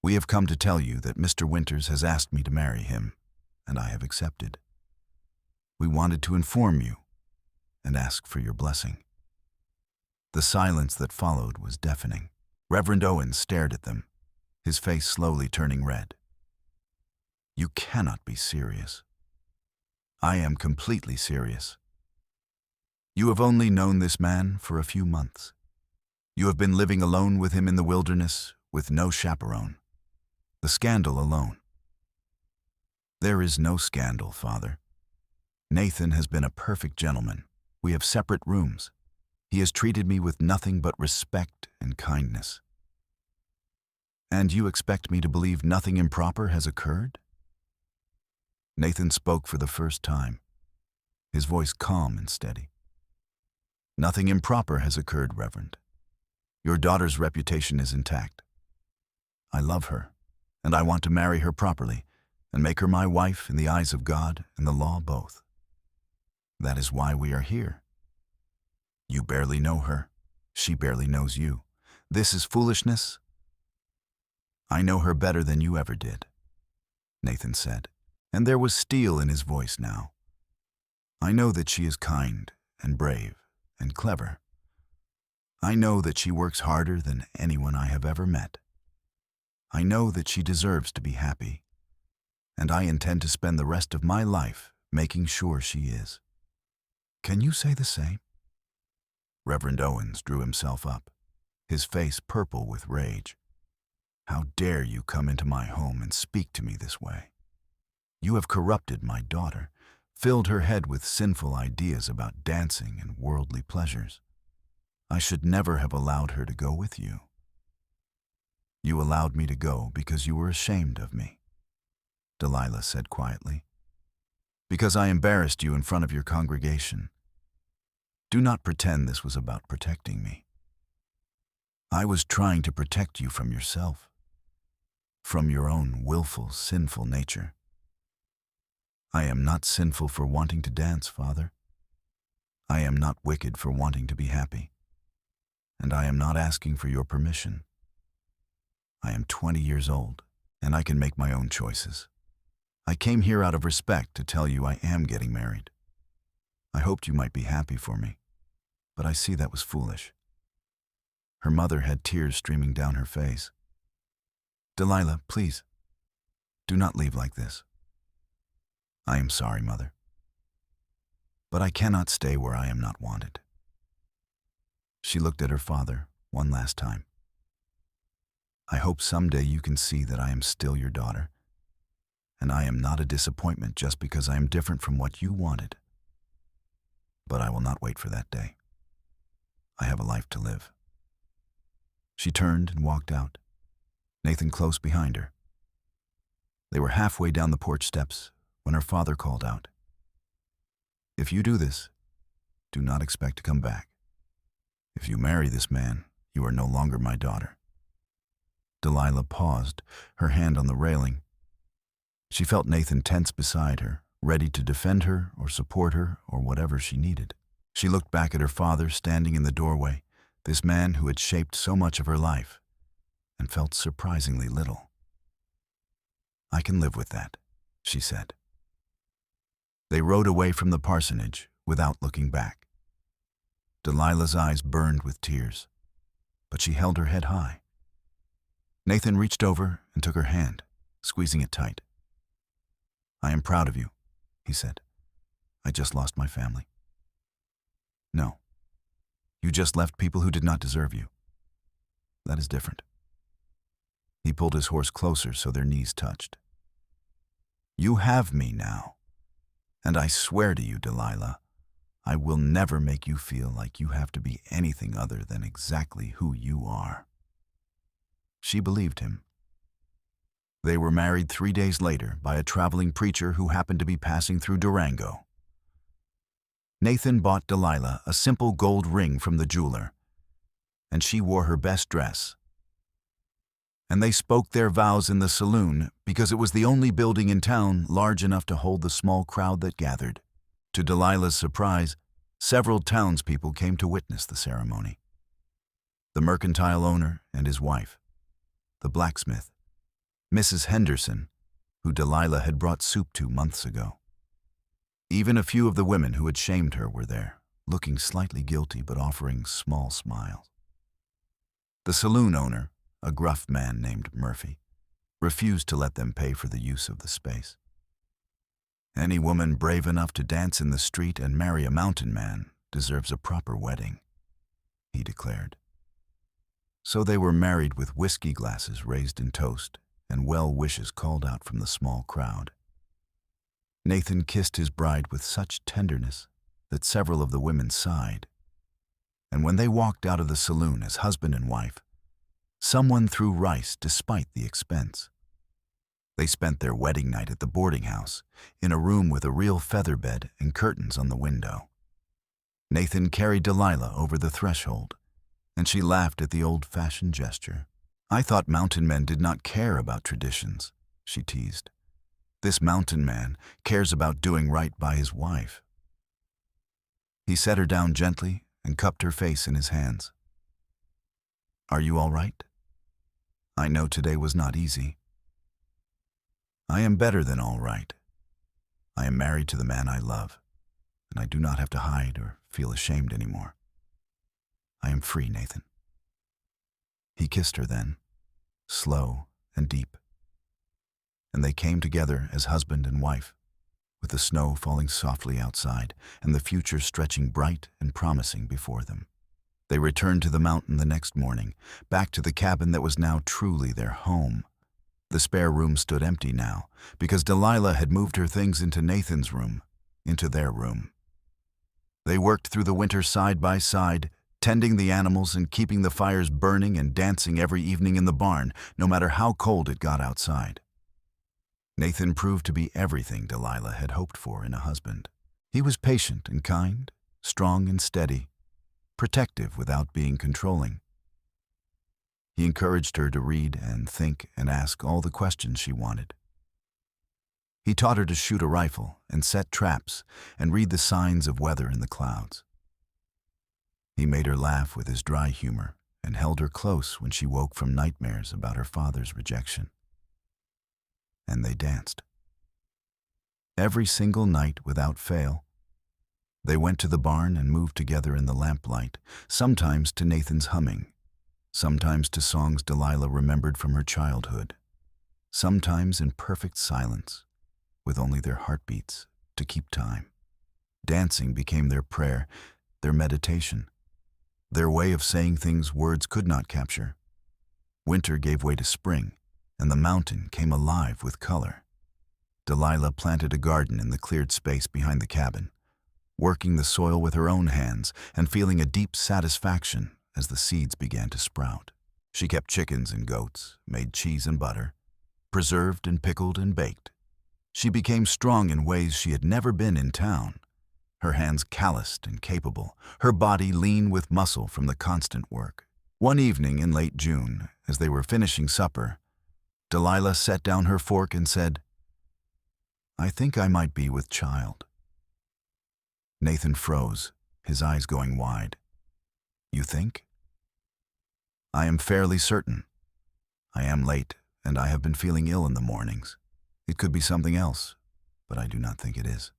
We have come to tell you that Mr. Winters has asked me to marry him, and I have accepted. We wanted to inform you and ask for your blessing. The silence that followed was deafening. Reverend Owens stared at them, his face slowly turning red. You cannot be serious. I am completely serious. You have only known this man for a few months. You have been living alone with him in the wilderness with no chaperone. The scandal alone. There is no scandal, Father. Nathan has been a perfect gentleman. We have separate rooms. He has treated me with nothing but respect and kindness. And you expect me to believe nothing improper has occurred? Nathan spoke for the first time, his voice calm and steady. "Nothing improper has occurred, Reverend. Your daughter's reputation is intact. I love her, and I want to marry her properly and make her my wife in the eyes of God and the law both. That is why we are here. You barely know her. She barely knows you. This is foolishness." "I know her better than you ever did," Nathan said, and there was steel in his voice now. "I know that she is kind and brave and clever. I know that she works harder than anyone I have ever met. I know that she deserves to be happy, and I intend to spend the rest of my life making sure she is. Can you say the same?" Reverend Owens drew himself up, his face purple with rage. "How dare you come into my home and speak to me this way? You have corrupted my daughter, filled her head with sinful ideas about dancing and worldly pleasures. I should never have allowed her to go with you. You allowed me to go because you were ashamed of me," Delilah said quietly. "Because I embarrassed you in front of your congregation. Do not pretend this was about protecting me. I was trying to protect you from yourself, from your own willful, sinful nature. I am not sinful for wanting to dance, Father. I am not wicked for wanting to be happy. And I am not asking for your permission. I am 20 years old, and I can make my own choices. I came here out of respect to tell you I am getting married. I hoped you might be happy for me, but I see that was foolish." Her mother had tears streaming down her face. "Delilah, please, do not leave like this." "I am sorry, Mother. But I cannot stay where I am not wanted." She looked at her father one last time. "I hope someday you can see that I am still your daughter, and I am not a disappointment just because I am different from what you wanted. But I will not wait for that day. I have a life to live." She turned and walked out, Nathan close behind her. They were halfway down the porch steps when her father called out, "If you do this, do not expect to come back. If you marry this man, you are no longer my daughter." Delilah paused, her hand on the railing. She felt Nathan tense beside her, ready to defend her or support her or whatever she needed. She looked back at her father standing in the doorway, this man who had shaped so much of her life, and felt surprisingly little. "I can live with that," she said. They rode away from the parsonage without looking back. Delilah's eyes burned with tears, but she held her head high. Nathan reached over and took her hand, squeezing it tight. "I am proud of you," he said. "I just lost my family." "No, you just left people who did not deserve you. That is different." He pulled his horse closer so their knees touched. "You have me now, and I swear to you, Delilah, I will never make you feel like you have to be anything other than exactly who you are." She believed him. They were married 3 days later by a traveling preacher who happened to be passing through Durango. Nathan bought Delilah a simple gold ring from the jeweler, and she wore her best dress. And they spoke their vows in the saloon because it was the only building in town large enough to hold the small crowd that gathered. To Delilah's surprise, several townspeople came to witness the ceremony. The mercantile owner and his wife, the blacksmith, Mrs. Henderson, who Delilah had brought soup to months ago. Even a few of the women who had shamed her were there, looking slightly guilty but offering small smiles. The saloon owner, a gruff man named Murphy, refused to let them pay for the use of the space. "Any woman brave enough to dance in the street and marry a mountain man deserves a proper wedding," he declared. So they were married with whiskey glasses raised in toast and well wishes called out from the small crowd. Nathan kissed his bride with such tenderness that several of the women sighed. And when they walked out of the saloon as husband and wife, someone threw rice despite the expense. They spent their wedding night at the boarding house, in a room with a real feather bed and curtains on the window. Nathan carried Delilah over the threshold, and she laughed at the old-fashioned gesture. "I thought mountain men did not care about traditions," she teased. "This mountain man cares about doing right by his wife." He set her down gently and cupped her face in his hands. "Are you all right? I know today was not easy." "I am better than all right. I am married to the man I love, and I do not have to hide or feel ashamed anymore. I am free, Nathan." He kissed her then, slow and deep, and they came together as husband and wife, with the snow falling softly outside and the future stretching bright and promising before them. They returned to the mountain the next morning, back to the cabin that was now truly their home. The spare room stood empty now, because Delilah had moved her things into Nathan's room, into their room. They worked through the winter side by side, tending the animals and keeping the fires burning and dancing every evening in the barn, no matter how cold it got outside. Nathan proved to be everything Delilah had hoped for in a husband. He was patient and kind, strong and steady, protective without being controlling. He encouraged her to read and think and ask all the questions she wanted. He taught her to shoot a rifle and set traps and read the signs of weather in the clouds. He made her laugh with his dry humor and held her close when she woke from nightmares about her father's rejection. And they danced. Every single night without fail. They went to the barn and moved together in the lamplight, sometimes to Nathan's humming, sometimes to songs Delilah remembered from her childhood, sometimes in perfect silence, with only their heartbeats to keep time. Dancing became their prayer, their meditation, their way of saying things words could not capture. Winter gave way to spring, and the mountain came alive with color. Delilah planted a garden in the cleared space behind the cabin, working the soil with her own hands and feeling a deep satisfaction as the seeds began to sprout. She kept chickens and goats, made cheese and butter, preserved and pickled and baked. She became strong in ways she had never been in town, her hands calloused and capable, her body lean with muscle from the constant work. One evening in late June, as they were finishing supper, Delilah set down her fork and said, "I think I might be with child." Nathan froze, his eyes going wide. "You think?" "I am fairly certain. I am late, and I have been feeling ill in the mornings. It could be something else, but I do not think it is."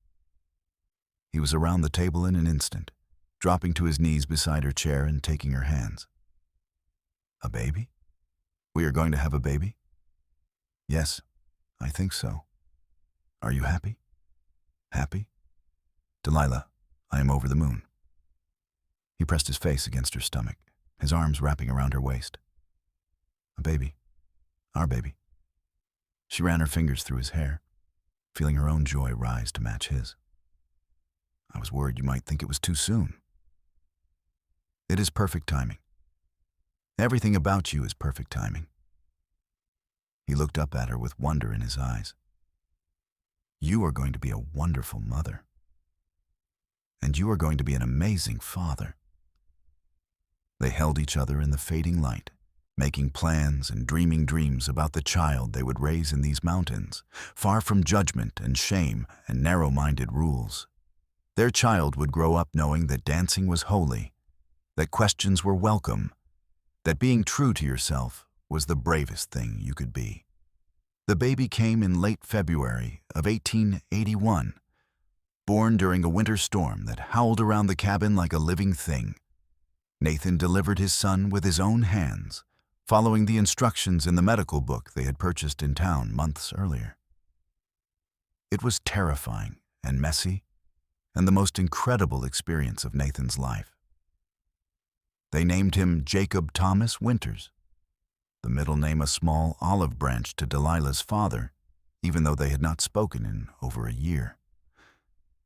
He was around the table in an instant, dropping to his knees beside her chair and taking her hands. "A baby? We are going to have a baby?" "Yes, I think so." "Are you happy?" "Happy? Delilah, I am over the moon." He pressed his face against her stomach, his arms wrapping around her waist. "A baby. Our baby." She ran her fingers through his hair, feeling her own joy rise to match his. "I was worried you might think it was too soon." "It is perfect timing. Everything about you is perfect timing." He looked up at her with wonder in his eyes. "You are going to be a wonderful mother. And you are going to be an amazing father." They held each other in the fading light, making plans and dreaming dreams about the child they would raise in these mountains, far from judgment and shame and narrow-minded rules. Their child would grow up knowing that dancing was holy, that questions were welcome, that being true to yourself was the bravest thing you could be. The baby came in late February of 1881, born during a winter storm that howled around the cabin like a living thing. Nathan delivered his son with his own hands, following the instructions in the medical book they had purchased in town months earlier. It was terrifying and messy, and the most incredible experience of Nathan's life. They named him Jacob Thomas Winters, the middle name a small olive branch to Delilah's father, even though they had not spoken in over a year.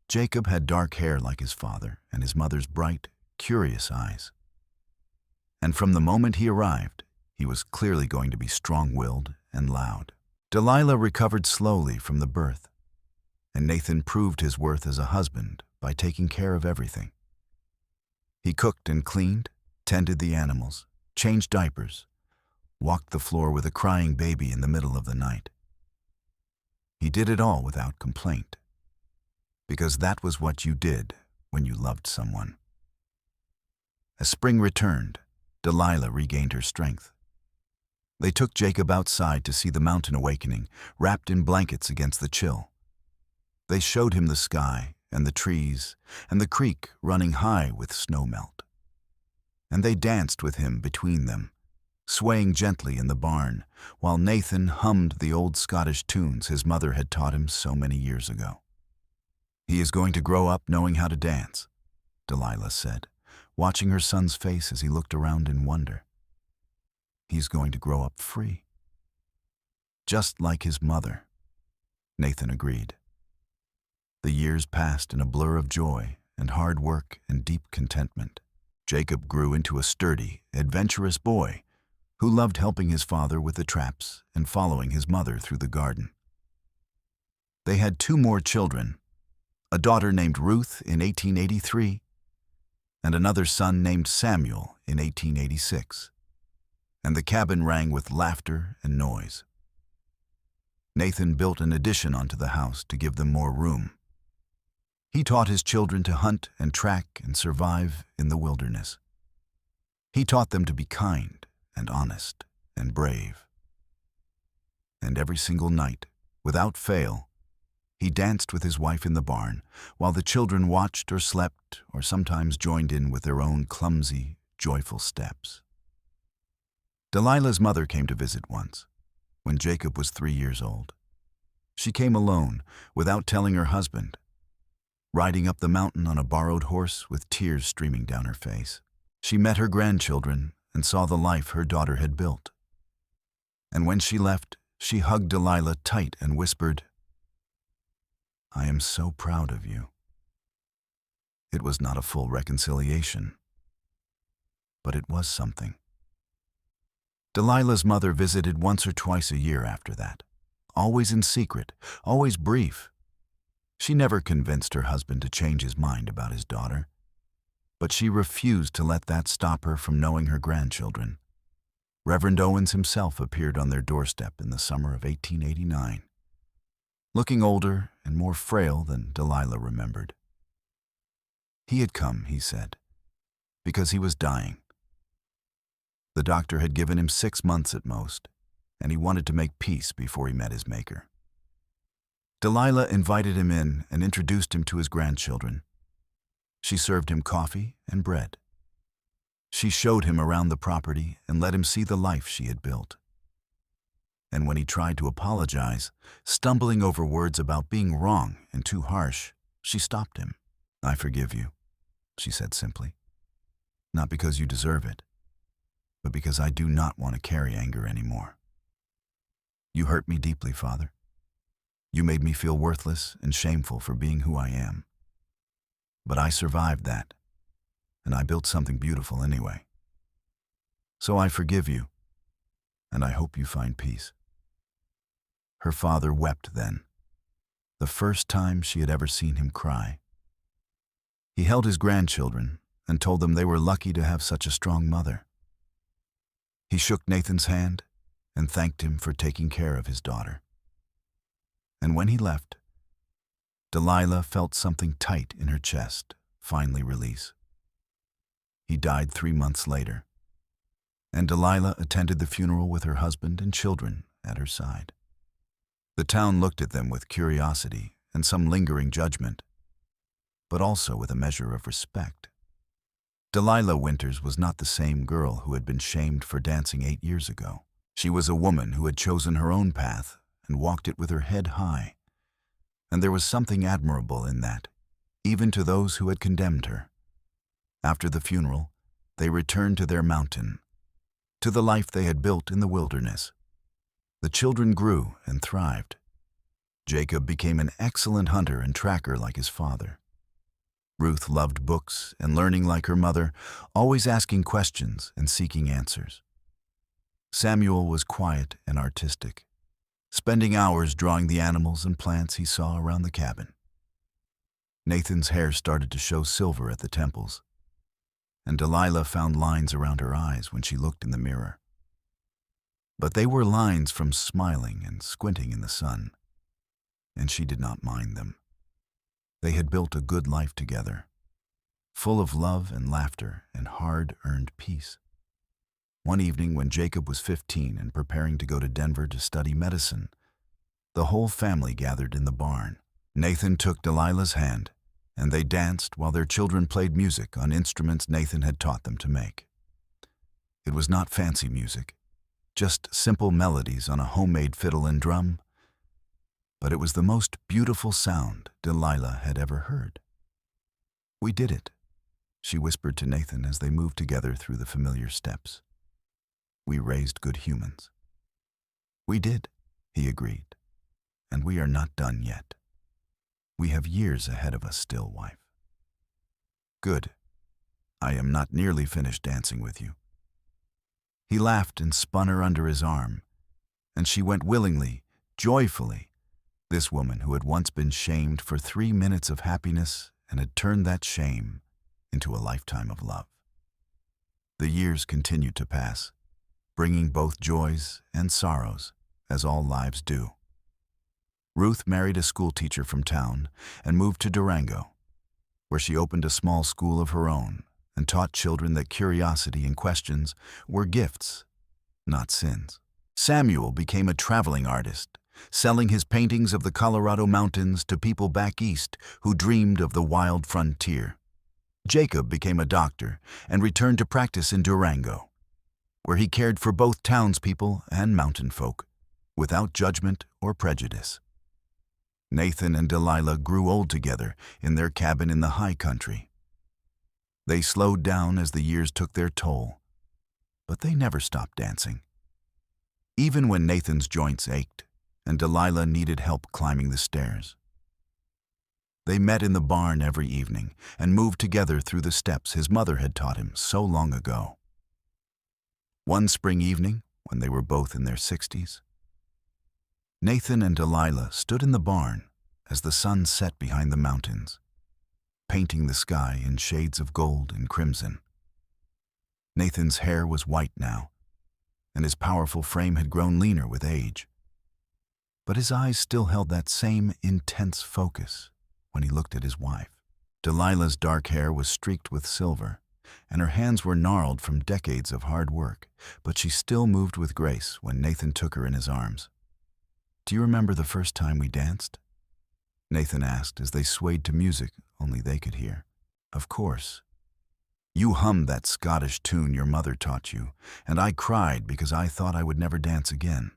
Jacob had dark hair like his father and his mother's bright, curious eyes. And from the moment he arrived, he was clearly going to be strong-willed and loud. Delilah recovered slowly from the birth, and Nathan proved his worth as a husband by taking care of everything. He cooked and cleaned, tended the animals, changed diapers, walked the floor with a crying baby in the middle of the night. He did it all without complaint, because that was what you did when you loved someone. As spring returned, Delilah regained her strength. They took Jacob outside to see the mountain awakening, wrapped in blankets against the chill. They showed him the sky and the trees and the creek running high with snowmelt. And they danced with him between them, swaying gently in the barn, while Nathan hummed the old Scottish tunes his mother had taught him so many years ago. "He is going to grow up knowing how to dance," Delilah said, watching her son's face as he looked around in wonder. "He's going to grow up free." "Just like his mother," Nathan agreed. The years passed in a blur of joy and hard work and deep contentment. Jacob grew into a sturdy, adventurous boy who loved helping his father with the traps and following his mother through the garden. They had 2 more children, a daughter named Ruth in 1883 and another son named Samuel in 1886, and the cabin rang with laughter and noise. Nathan built an addition onto the house to give them more room. He taught his children to hunt and track and survive in the wilderness. He taught them to be kind and honest and brave. And every single night, without fail, he danced with his wife in the barn, while the children watched or slept or sometimes joined in with their own clumsy, joyful steps. Delilah's mother came to visit once, when Jacob was 3 years old. She came alone, without telling her husband, riding up the mountain on a borrowed horse with tears streaming down her face. She met her grandchildren and saw the life her daughter had built. And when she left, she hugged Delilah tight and whispered, "I am so proud of you." It was not a full reconciliation, but it was something. Delilah's mother visited once or twice a year after that, always in secret, always brief. She never convinced her husband to change his mind about his daughter, but she refused to let that stop her from knowing her grandchildren. Reverend Owens himself appeared on their doorstep in the summer of 1889, looking older and more frail than Delilah remembered. He had come, he said, because he was dying. The doctor had given him 6 months at most, and he wanted to make peace before he met his Maker. Delilah invited him in and introduced him to his grandchildren. She served him coffee and bread. She showed him around the property and let him see the life she had built. And when he tried to apologize, stumbling over words about being wrong and too harsh, she stopped him. "I forgive you," she said simply. "Not because you deserve it, but because I do not want to carry anger anymore. You hurt me deeply, Father. You made me feel worthless and shameful for being who I am. But I survived that, and I built something beautiful anyway. So I forgive you, and I hope you find peace." Her father wept then, the first time she had ever seen him cry. He held his grandchildren and told them they were lucky to have such a strong mother. He shook Nathan's hand and thanked him for taking care of his daughter. And when he left, Delilah felt something tight in her chest finally release. He died 3 months later, and Delilah attended the funeral with her husband and children at her side. The town looked at them with curiosity and some lingering judgment, but also with a measure of respect. Delilah Winters was not the same girl who had been shamed for dancing 8 years ago. She was a woman who had chosen her own path and walked it with her head high. And there was something admirable in that, even to those who had condemned her. After the funeral, they returned to their mountain, to the life they had built in the wilderness. The children grew and thrived. Jacob became an excellent hunter and tracker like his father. Ruth loved books and learning like her mother, always asking questions and seeking answers. Samuel was quiet and artistic, spending hours drawing the animals and plants he saw around the cabin. Nathan's hair started to show silver at the temples, and Delilah found lines around her eyes when she looked in the mirror. But they were lines from smiling and squinting in the sun, and she did not mind them. They had built a good life together, full of love and laughter and hard-earned peace. One evening when Jacob was 15 and preparing to go to Denver to study medicine, the whole family gathered in the barn. Nathan took Delilah's hand, and they danced while their children played music on instruments Nathan had taught them to make. It was not fancy music, just simple melodies on a homemade fiddle and drum, but it was the most beautiful sound Delilah had ever heard. "We did it," she whispered to Nathan as they moved together through the familiar steps. "We raised good humans." "We did," he agreed, "and we are not done yet. We have years ahead of us still, wife." "Good. I am not nearly finished dancing with you." He laughed and spun her under his arm, and she went willingly, joyfully. This woman who had once been shamed for 3 minutes of happiness and had turned that shame into a lifetime of love. The years continued to pass, bringing both joys and sorrows, as all lives do. Ruth married a schoolteacher from town and moved to Durango, where she opened a small school of her own and taught children that curiosity and questions were gifts, not sins. Samuel became a traveling artist, selling his paintings of the Colorado mountains to people back east who dreamed of the wild frontier. Jacob became a doctor and returned to practice in Durango, where he cared for both townspeople and mountain folk, without judgment or prejudice. Nathan and Delilah grew old together in their cabin in the high country. They slowed down as the years took their toll, but they never stopped dancing. Even when Nathan's joints ached and Delilah needed help climbing the stairs. They met in the barn every evening and moved together through the steps his mother had taught him so long ago. One spring evening, when they were both in their 60s, Nathan and Delilah stood in the barn as the sun set behind the mountains, painting the sky in shades of gold and crimson. Nathan's hair was white now, and his powerful frame had grown leaner with age. But his eyes still held that same intense focus when he looked at his wife. Delilah's dark hair was streaked with silver, and her hands were gnarled from decades of hard work, but she still moved with grace when Nathan took her in his arms. "Do you remember the first time we danced?" Nathan asked as they swayed to music only they could hear. "Of course. You hummed that Scottish tune your mother taught you, and I cried because I thought I would never dance again.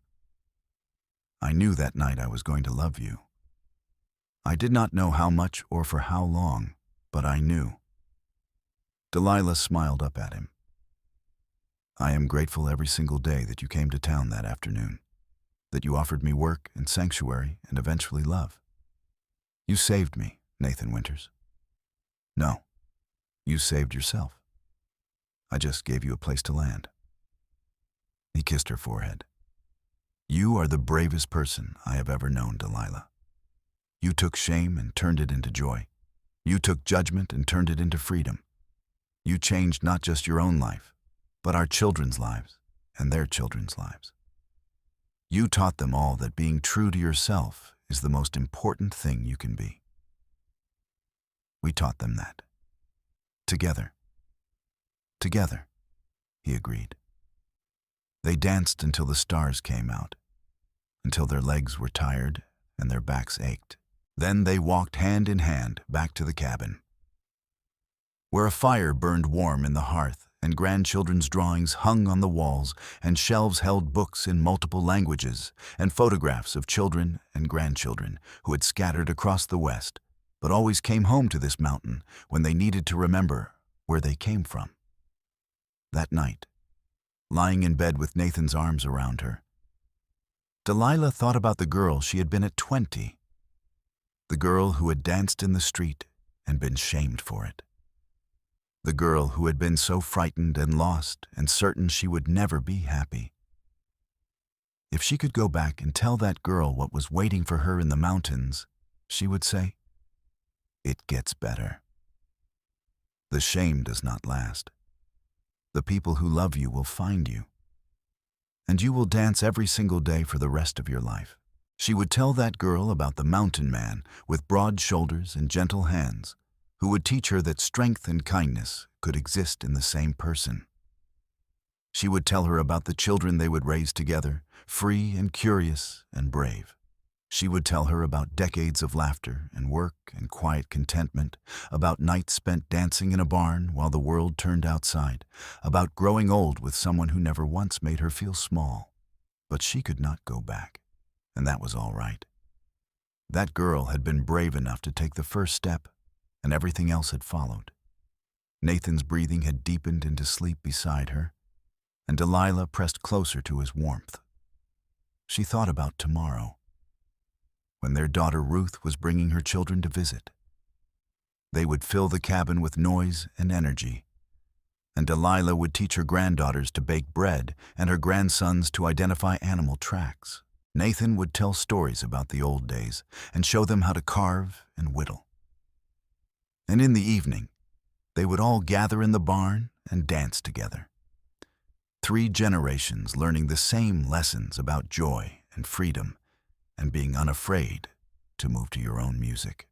I knew that night I was going to love you. I did not know how much or for how long, but I knew." Delilah smiled up at him. "I am grateful every single day that you came to town that afternoon, that you offered me work and sanctuary and eventually love. You saved me, Nathan Winters." "No, you saved yourself. I just gave you a place to land." He kissed her forehead. "You are the bravest person I have ever known, Delilah. You took shame and turned it into joy. You took judgment and turned it into freedom. You changed not just your own life, but our children's lives and their children's lives. You taught them all that being true to yourself is the most important thing you can be." "We taught them that. Together. Together," he agreed. They danced until the stars came out, until their legs were tired and their backs ached. Then they walked hand in hand back to the cabin, where a fire burned warm in the hearth and grandchildren's drawings hung on the walls and shelves held books in multiple languages and photographs of children and grandchildren who had scattered across the West, but always came home to this mountain when they needed to remember where they came from. That night, lying in bed with Nathan's arms around her, Delilah thought about the girl she had been at 20, the girl who had danced in the street and been shamed for it, the girl who had been so frightened and lost and certain she would never be happy. If she could go back and tell that girl what was waiting for her in the mountains, she would say, "It gets better. The shame does not last. The people who love you will find you, and you will dance every single day for the rest of your life." She would tell that girl about the mountain man with broad shoulders and gentle hands, who would teach her that strength and kindness could exist in the same person. She would tell her about the children they would raise together, free and curious and brave. She would tell her about decades of laughter and work and quiet contentment, about nights spent dancing in a barn while the world turned outside, about growing old with someone who never once made her feel small. But she could not go back, and that was all right. That girl had been brave enough to take the first step, and everything else had followed. Nathan's breathing had deepened into sleep beside her, and Delilah pressed closer to his warmth. She thought about tomorrow, when their daughter Ruth was bringing her children to visit. They would fill the cabin with noise and energy, and Delilah would teach her granddaughters to bake bread and her grandsons to identify animal tracks. Nathan would tell stories about the old days and show them how to carve and whittle. And in the evening, they would all gather in the barn and dance together. 3 generations learning the same lessons about joy and freedom and being unafraid to move to your own music.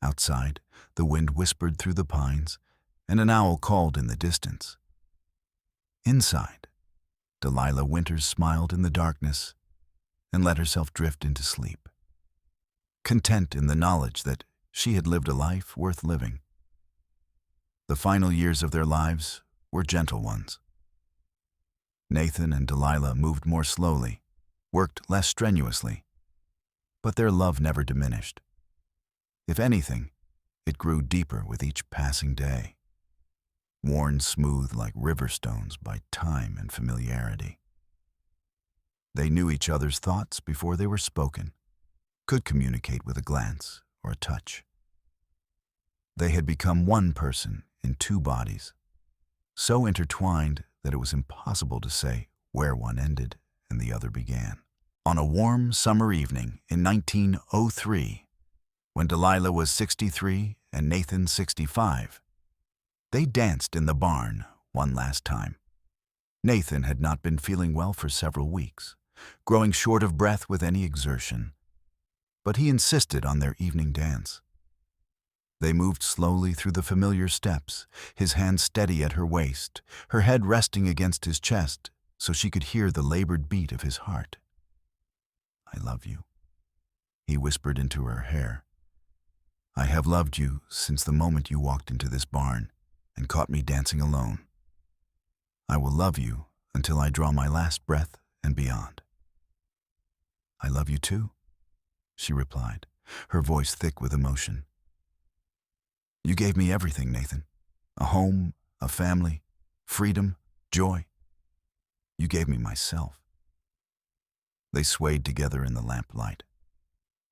Outside, the wind whispered through the pines, and an owl called in the distance. Inside, Delilah Winters smiled in the darkness and let herself drift into sleep, content in the knowledge that she had lived a life worth living. The final years of their lives were gentle ones. Nathan and Delilah moved more slowly, worked less strenuously, but their love never diminished. If anything, it grew deeper with each passing day, worn smooth like river stones by time and familiarity. They knew each other's thoughts before they were spoken, could communicate with a glance or a touch. They had become one person in 2 bodies, so intertwined that it was impossible to say where one ended and the other began. On a warm summer evening in 1903, when Delilah was 63 and Nathan 65, they danced in the barn one last time. Nathan had not been feeling well for several weeks, growing short of breath with any exertion, but he insisted on their evening dance. They moved slowly through the familiar steps, his hand steady at her waist, her head resting against his chest so she could hear the labored beat of his heart. "I love you," he whispered into her hair. "I have loved you since the moment you walked into this barn and caught me dancing alone. I will love you until I draw my last breath and beyond." "I love you too," she replied, her voice thick with emotion. "You gave me everything, Nathan. A home, a family, freedom, joy. You gave me myself." They swayed together in the lamplight,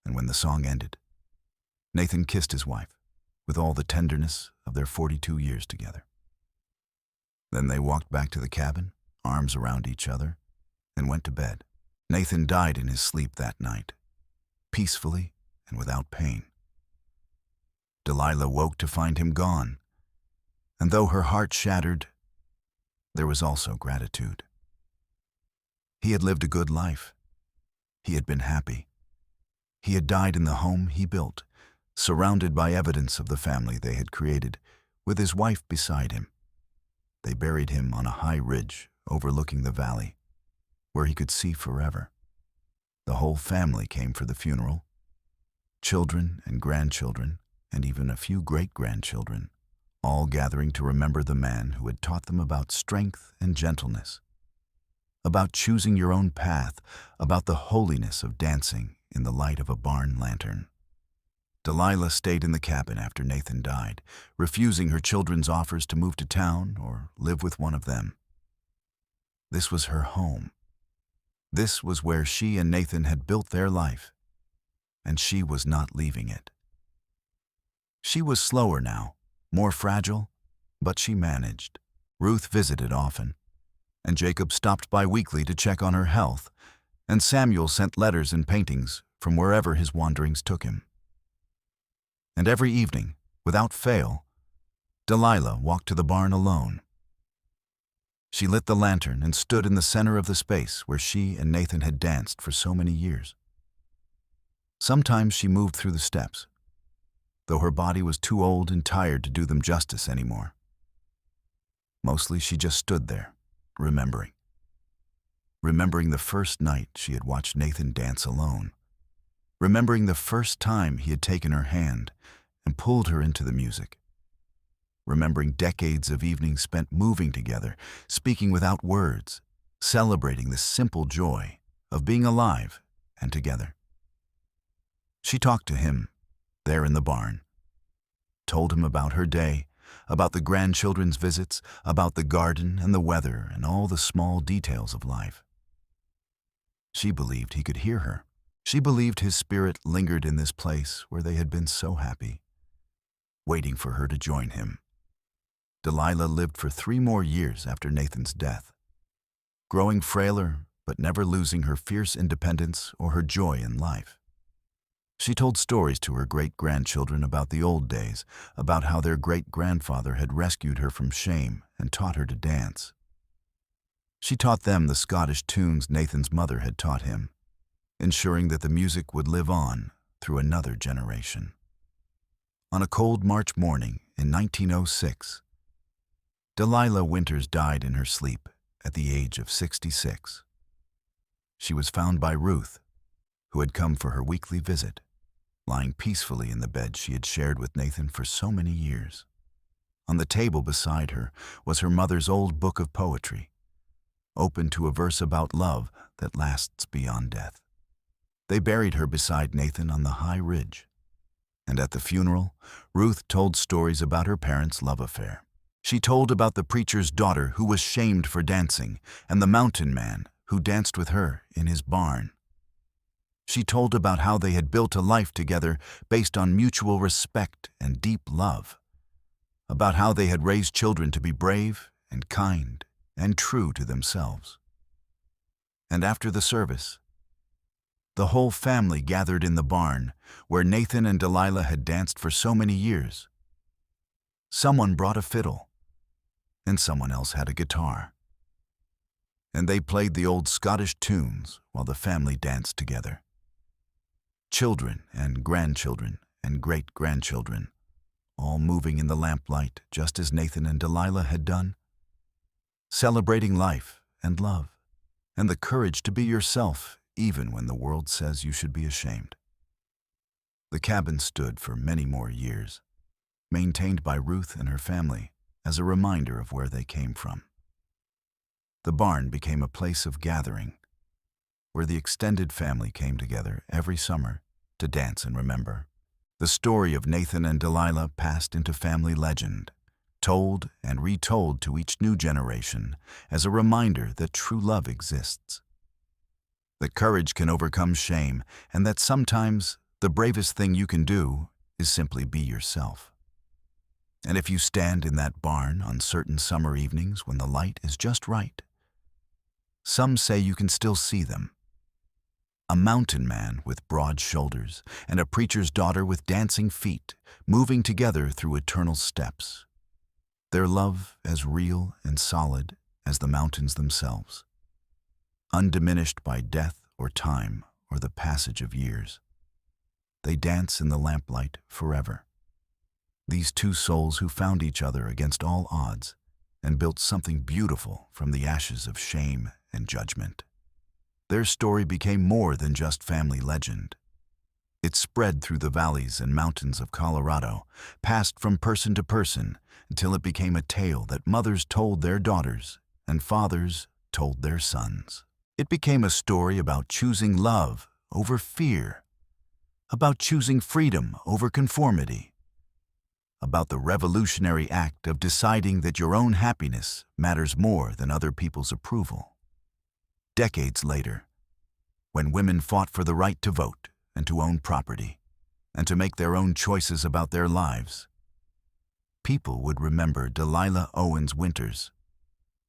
and when the song ended, Nathan kissed his wife with all the tenderness of their 42 years together. Then they walked back to the cabin, arms around each other, and went to bed. Nathan died in his sleep that night, peacefully and without pain. Delilah woke to find him gone, and though her heart shattered, there was also gratitude. He had lived a good life. He had been happy. He had died in the home he built, surrounded by evidence of the family they had created, with his wife beside him. They buried him on a high ridge overlooking the valley, where he could see forever. The whole family came for the funeral, children and grandchildren, and even a few great-grandchildren, all gathering to remember the man who had taught them about strength and gentleness, about choosing your own path, about the holiness of dancing in the light of a barn lantern. Delilah stayed in the cabin after Nathan died, refusing her children's offers to move to town or live with one of them. This was her home. This was where she and Nathan had built their life, and she was not leaving it. She was slower now, more fragile, but she managed. Ruth visited often, and Jacob stopped by weekly to check on her health and Samuel sent letters and paintings from wherever his wanderings took him. And every evening, without fail, Delilah walked to the barn alone. She lit the lantern and stood in the center of the space where she and Nathan had danced for so many years. Sometimes she moved through the steps, though her body was too old and tired to do them justice anymore. Mostly she just stood there, remembering the first night she had watched Nathan dance alone, remembering the first time he had taken her hand and pulled her into the music, remembering decades of evenings spent moving together, speaking without words, celebrating the simple joy of being alive and together. She talked to him there in the barn, told him about her day, about the grandchildren's visits, about the garden and the weather and all the small details of life. She believed he could hear her. She believed his spirit lingered in this place where they had been so happy, waiting for her to join him. Delilah lived for 3 more years after Nathan's death, growing frailer but never losing her fierce independence or her joy in life. She told stories to her great-grandchildren about the old days, about how their great-grandfather had rescued her from shame and taught her to dance. She taught them the Scottish tunes Nathan's mother had taught him, ensuring that the music would live on through another generation. On a cold March morning in 1906, Delilah Winters died in her sleep at the age of 66. She was found by Ruth, who had come for her weekly visit, lying peacefully in the bed she had shared with Nathan for so many years. On the table beside her was her mother's old book of poetry, open to a verse about love that lasts beyond death. They buried her beside Nathan on the high ridge, and at the funeral, Ruth told stories about her parents' love affair. She told about the preacher's daughter who was shamed for dancing, and the mountain man who danced with her in his barn. She told about how they had built a life together based on mutual respect and deep love, about how they had raised children to be brave and kind and true to themselves. And after the service, the whole family gathered in the barn where Nathan and Delilah had danced for so many years. Someone brought a fiddle, and someone else had a guitar, and they played the old Scottish tunes while the family danced together. Children and grandchildren and great-grandchildren, all moving in the lamplight just as Nathan and Delilah had done, celebrating life and love and the courage to be yourself even when the world says you should be ashamed. The cabin stood for many more years, maintained by Ruth and her family as a reminder of where they came from. The barn became a place of gathering, where the extended family came together every summer to dance and remember. The story of Nathan and Delilah passed into family legend, told and retold to each new generation as a reminder that true love exists, that courage can overcome shame, and that sometimes the bravest thing you can do is simply be yourself. And if you stand in that barn on certain summer evenings when the light is just right, some say you can still see them. A mountain man with broad shoulders and a preacher's daughter with dancing feet, moving together through eternal steps. Their love as real and solid as the mountains themselves, undiminished by death or time or the passage of years. They dance in the lamplight forever. These two souls who found each other against all odds and built something beautiful from the ashes of shame and judgment. Their story became more than just family legend. It spread through the valleys and mountains of Colorado, passed from person to person, until it became a tale that mothers told their daughters and fathers told their sons. It became a story about choosing love over fear, about choosing freedom over conformity, about the revolutionary act of deciding that your own happiness matters more than other people's approval. Decades later, when women fought for the right to vote and to own property and to make their own choices about their lives, people would remember Delilah Owens Winters,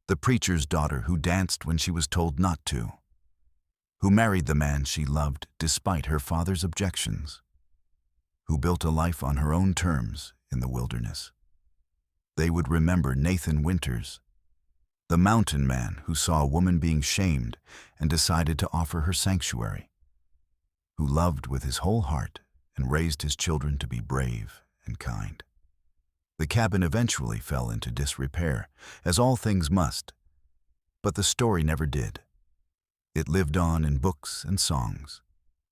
the preacher's daughter who danced when she was told not to, who married the man she loved despite her father's objections, who built a life on her own terms in the wilderness. They would remember Nathan Winters, the mountain man who saw a woman being shamed and decided to offer her sanctuary, who loved with his whole heart and raised his children to be brave and kind. The cabin eventually fell into disrepair, as all things must, but the story never did. It lived on in books and songs,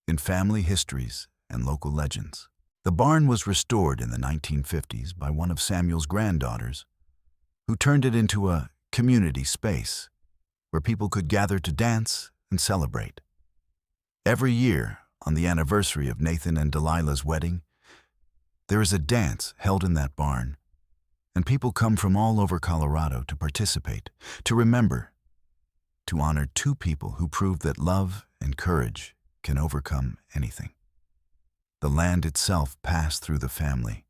in family histories and local legends. The barn was restored in the 1950s by one of Samuel's granddaughters, who turned it into a community space where people could gather to dance and celebrate. Every year, on the anniversary of Nathan and Delilah's wedding, there is a dance held in that barn, and people come from all over Colorado to participate, to remember, to honor two people who proved that love and courage can overcome anything. The land itself passed through the family,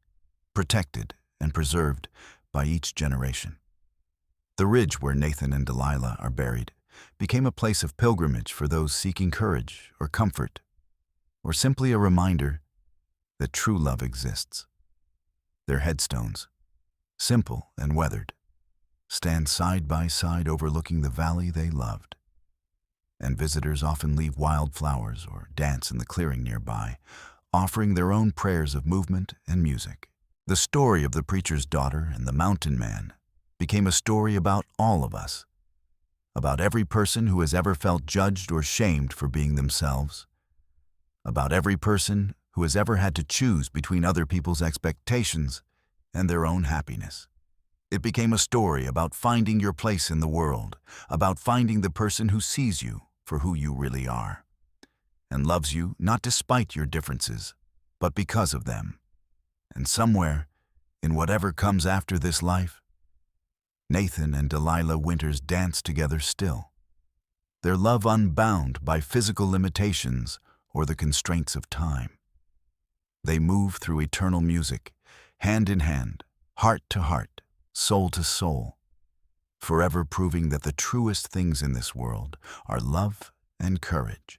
protected and preserved by each generation. The ridge where Nathan and Delilah are buried became a place of pilgrimage for those seeking courage or comfort, or simply a reminder that true love exists. Their headstones, simple and weathered, stand side by side overlooking the valley they loved. And visitors often leave wildflowers or dance in the clearing nearby, offering their own prayers of movement and music. The story of the preacher's daughter and the mountain man became a story about all of us, about every person who has ever felt judged or shamed for being themselves, about every person who has ever had to choose between other people's expectations and their own happiness. It became a story about finding your place in the world, about finding the person who sees you for who you really are, and loves you not despite your differences, but because of them. And somewhere, in whatever comes after this life, Nathan and Delilah Winters dance together still, their love unbound by physical limitations or the constraints of time. They move through eternal music, hand in hand, heart to heart, soul to soul, forever proving that the truest things in this world are love and courage,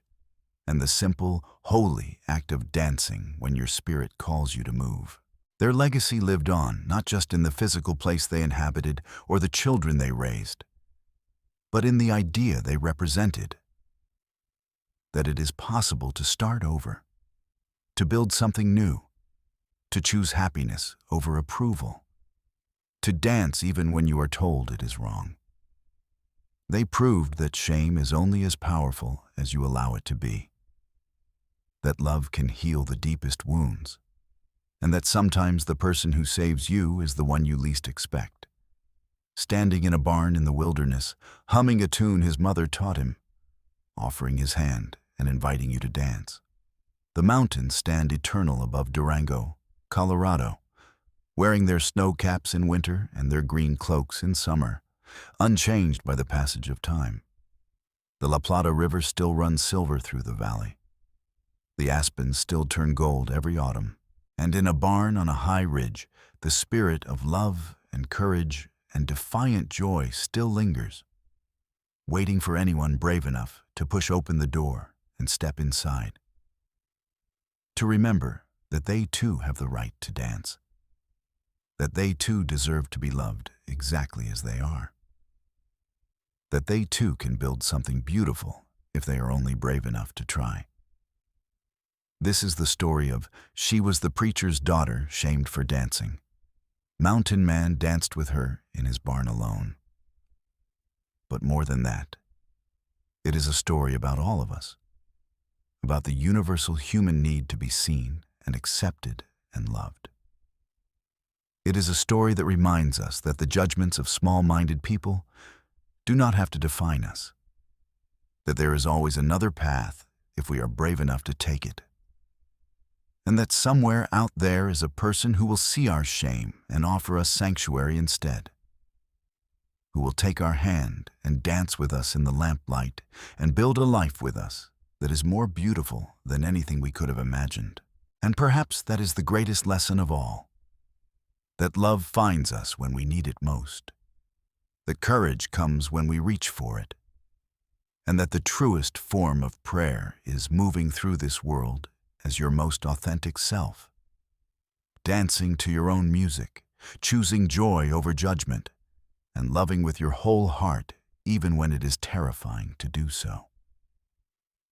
and the simple, holy act of dancing when your spirit calls you to move. Their legacy lived on, not just in the physical place they inhabited or the children they raised, but in the idea they represented, that it is possible to start over, to build something new, to choose happiness over approval, to dance even when you are told it is wrong. They proved that shame is only as powerful as you allow it to be, that love can heal the deepest wounds, and that sometimes the person who saves you is the one you least expect. Standing in a barn in the wilderness, humming a tune his mother taught him, offering his hand and inviting you to dance. The mountains stand eternal above Durango, Colorado, wearing their snow caps in winter and their green cloaks in summer, unchanged by the passage of time. The La Plata River still runs silver through the valley. The aspens still turn gold every autumn. And in a barn on a high ridge, the spirit of love and courage and defiant joy still lingers, waiting for anyone brave enough to push open the door and step inside, to remember that they too have the right to dance, that they too deserve to be loved exactly as they are, that they too can build something beautiful if they are only brave enough to try. This is the story of She Was the Preacher's Daughter Shamed for Dancing. Mountain Man danced with her in his barn alone. But more than that, it is a story about all of us, about the universal human need to be seen and accepted and loved. It is a story that reminds us that the judgments of small-minded people do not have to define us, that there is always another path if we are brave enough to take it, and that somewhere out there is a person who will see our shame and offer us sanctuary instead, who will take our hand and dance with us in the lamplight and build a life with us that is more beautiful than anything we could have imagined. And perhaps that is the greatest lesson of all, that love finds us when we need it most, that courage comes when we reach for it, and that the truest form of prayer is moving through this world as your most authentic self, dancing to your own music, choosing joy over judgment, and loving with your whole heart even when it is terrifying to do so.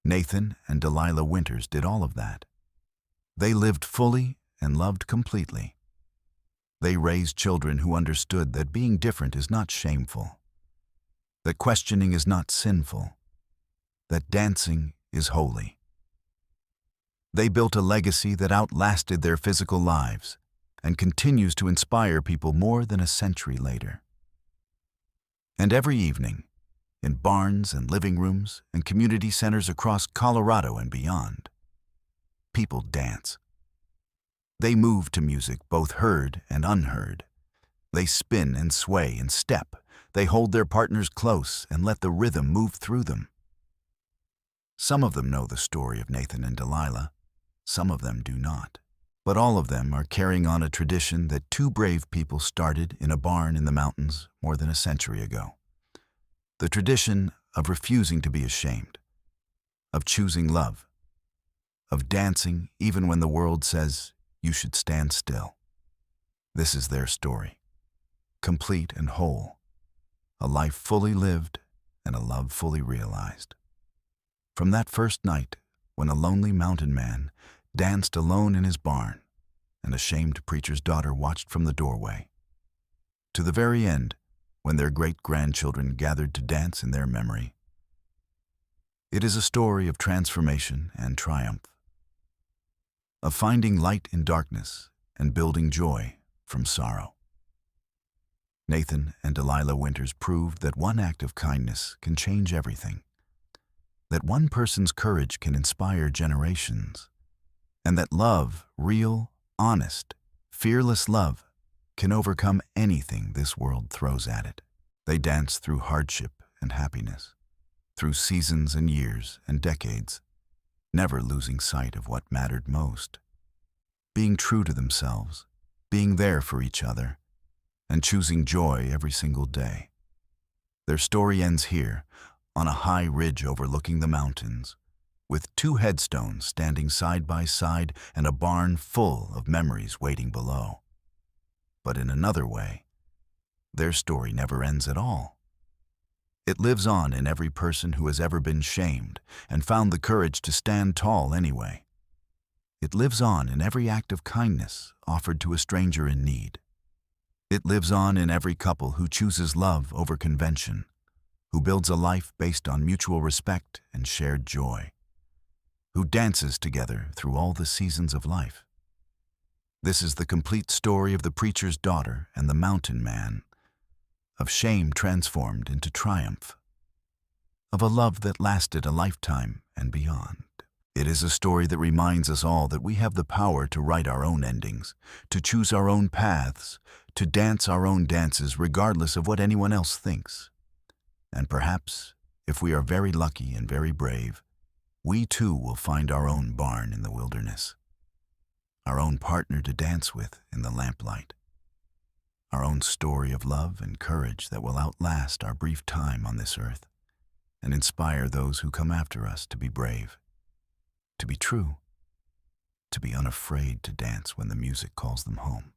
Nathan and Delilah Winters did all of that. They lived fully and loved completely. They raised children who understood that being different is not shameful, that questioning is not sinful, that dancing is holy. They built a legacy that outlasted their physical lives and continues to inspire people more than a century later. And every evening, in barns and living rooms and community centers across Colorado and beyond, people dance. They move to music both heard and unheard. They spin and sway and step. They hold their partners close and let the rhythm move through them. Some of them know the story of Nathan and Delilah. Some of them do not. But all of them are carrying on a tradition that two brave people started in a barn in the mountains more than a century ago. The tradition of refusing to be ashamed, of choosing love, of dancing even when the world says you should stand still. This is their story, complete and whole, a life fully lived and a love fully realized. From that first night when a lonely mountain man danced alone in his barn and a shamed preacher's daughter watched from the doorway, to the very end when their great-grandchildren gathered to dance in their memory. It is a story of transformation and triumph, of finding light in darkness and building joy from sorrow. Nathan and Delilah Winters proved that one act of kindness can change everything, that one person's courage can inspire generations, and that love, real, honest, fearless love, can overcome anything this world throws at it. They dance through hardship and happiness, through seasons and years and decades, never losing sight of what mattered most, being true to themselves, being there for each other, and choosing joy every single day. Their story ends here, on a high ridge overlooking the mountains, with two headstones standing side by side and a barn full of memories waiting below. But in another way, their story never ends at all. It lives on in every person who has ever been shamed and found the courage to stand tall anyway. It lives on in every act of kindness offered to a stranger in need. It lives on in every couple who chooses love over convention, who builds a life based on mutual respect and shared joy, who dances together through all the seasons of life. This is the complete story of the preacher's daughter and the mountain man, of shame transformed into triumph, of a love that lasted a lifetime and beyond. It is a story that reminds us all that we have the power to write our own endings, to choose our own paths, to dance our own dances regardless of what anyone else thinks. And perhaps, if we are very lucky and very brave, we too will find our own barn in the wilderness, our own partner to dance with in the lamplight, our own story of love and courage that will outlast our brief time on this earth and inspire those who come after us to be brave, to be true, to be unafraid to dance when the music calls them home.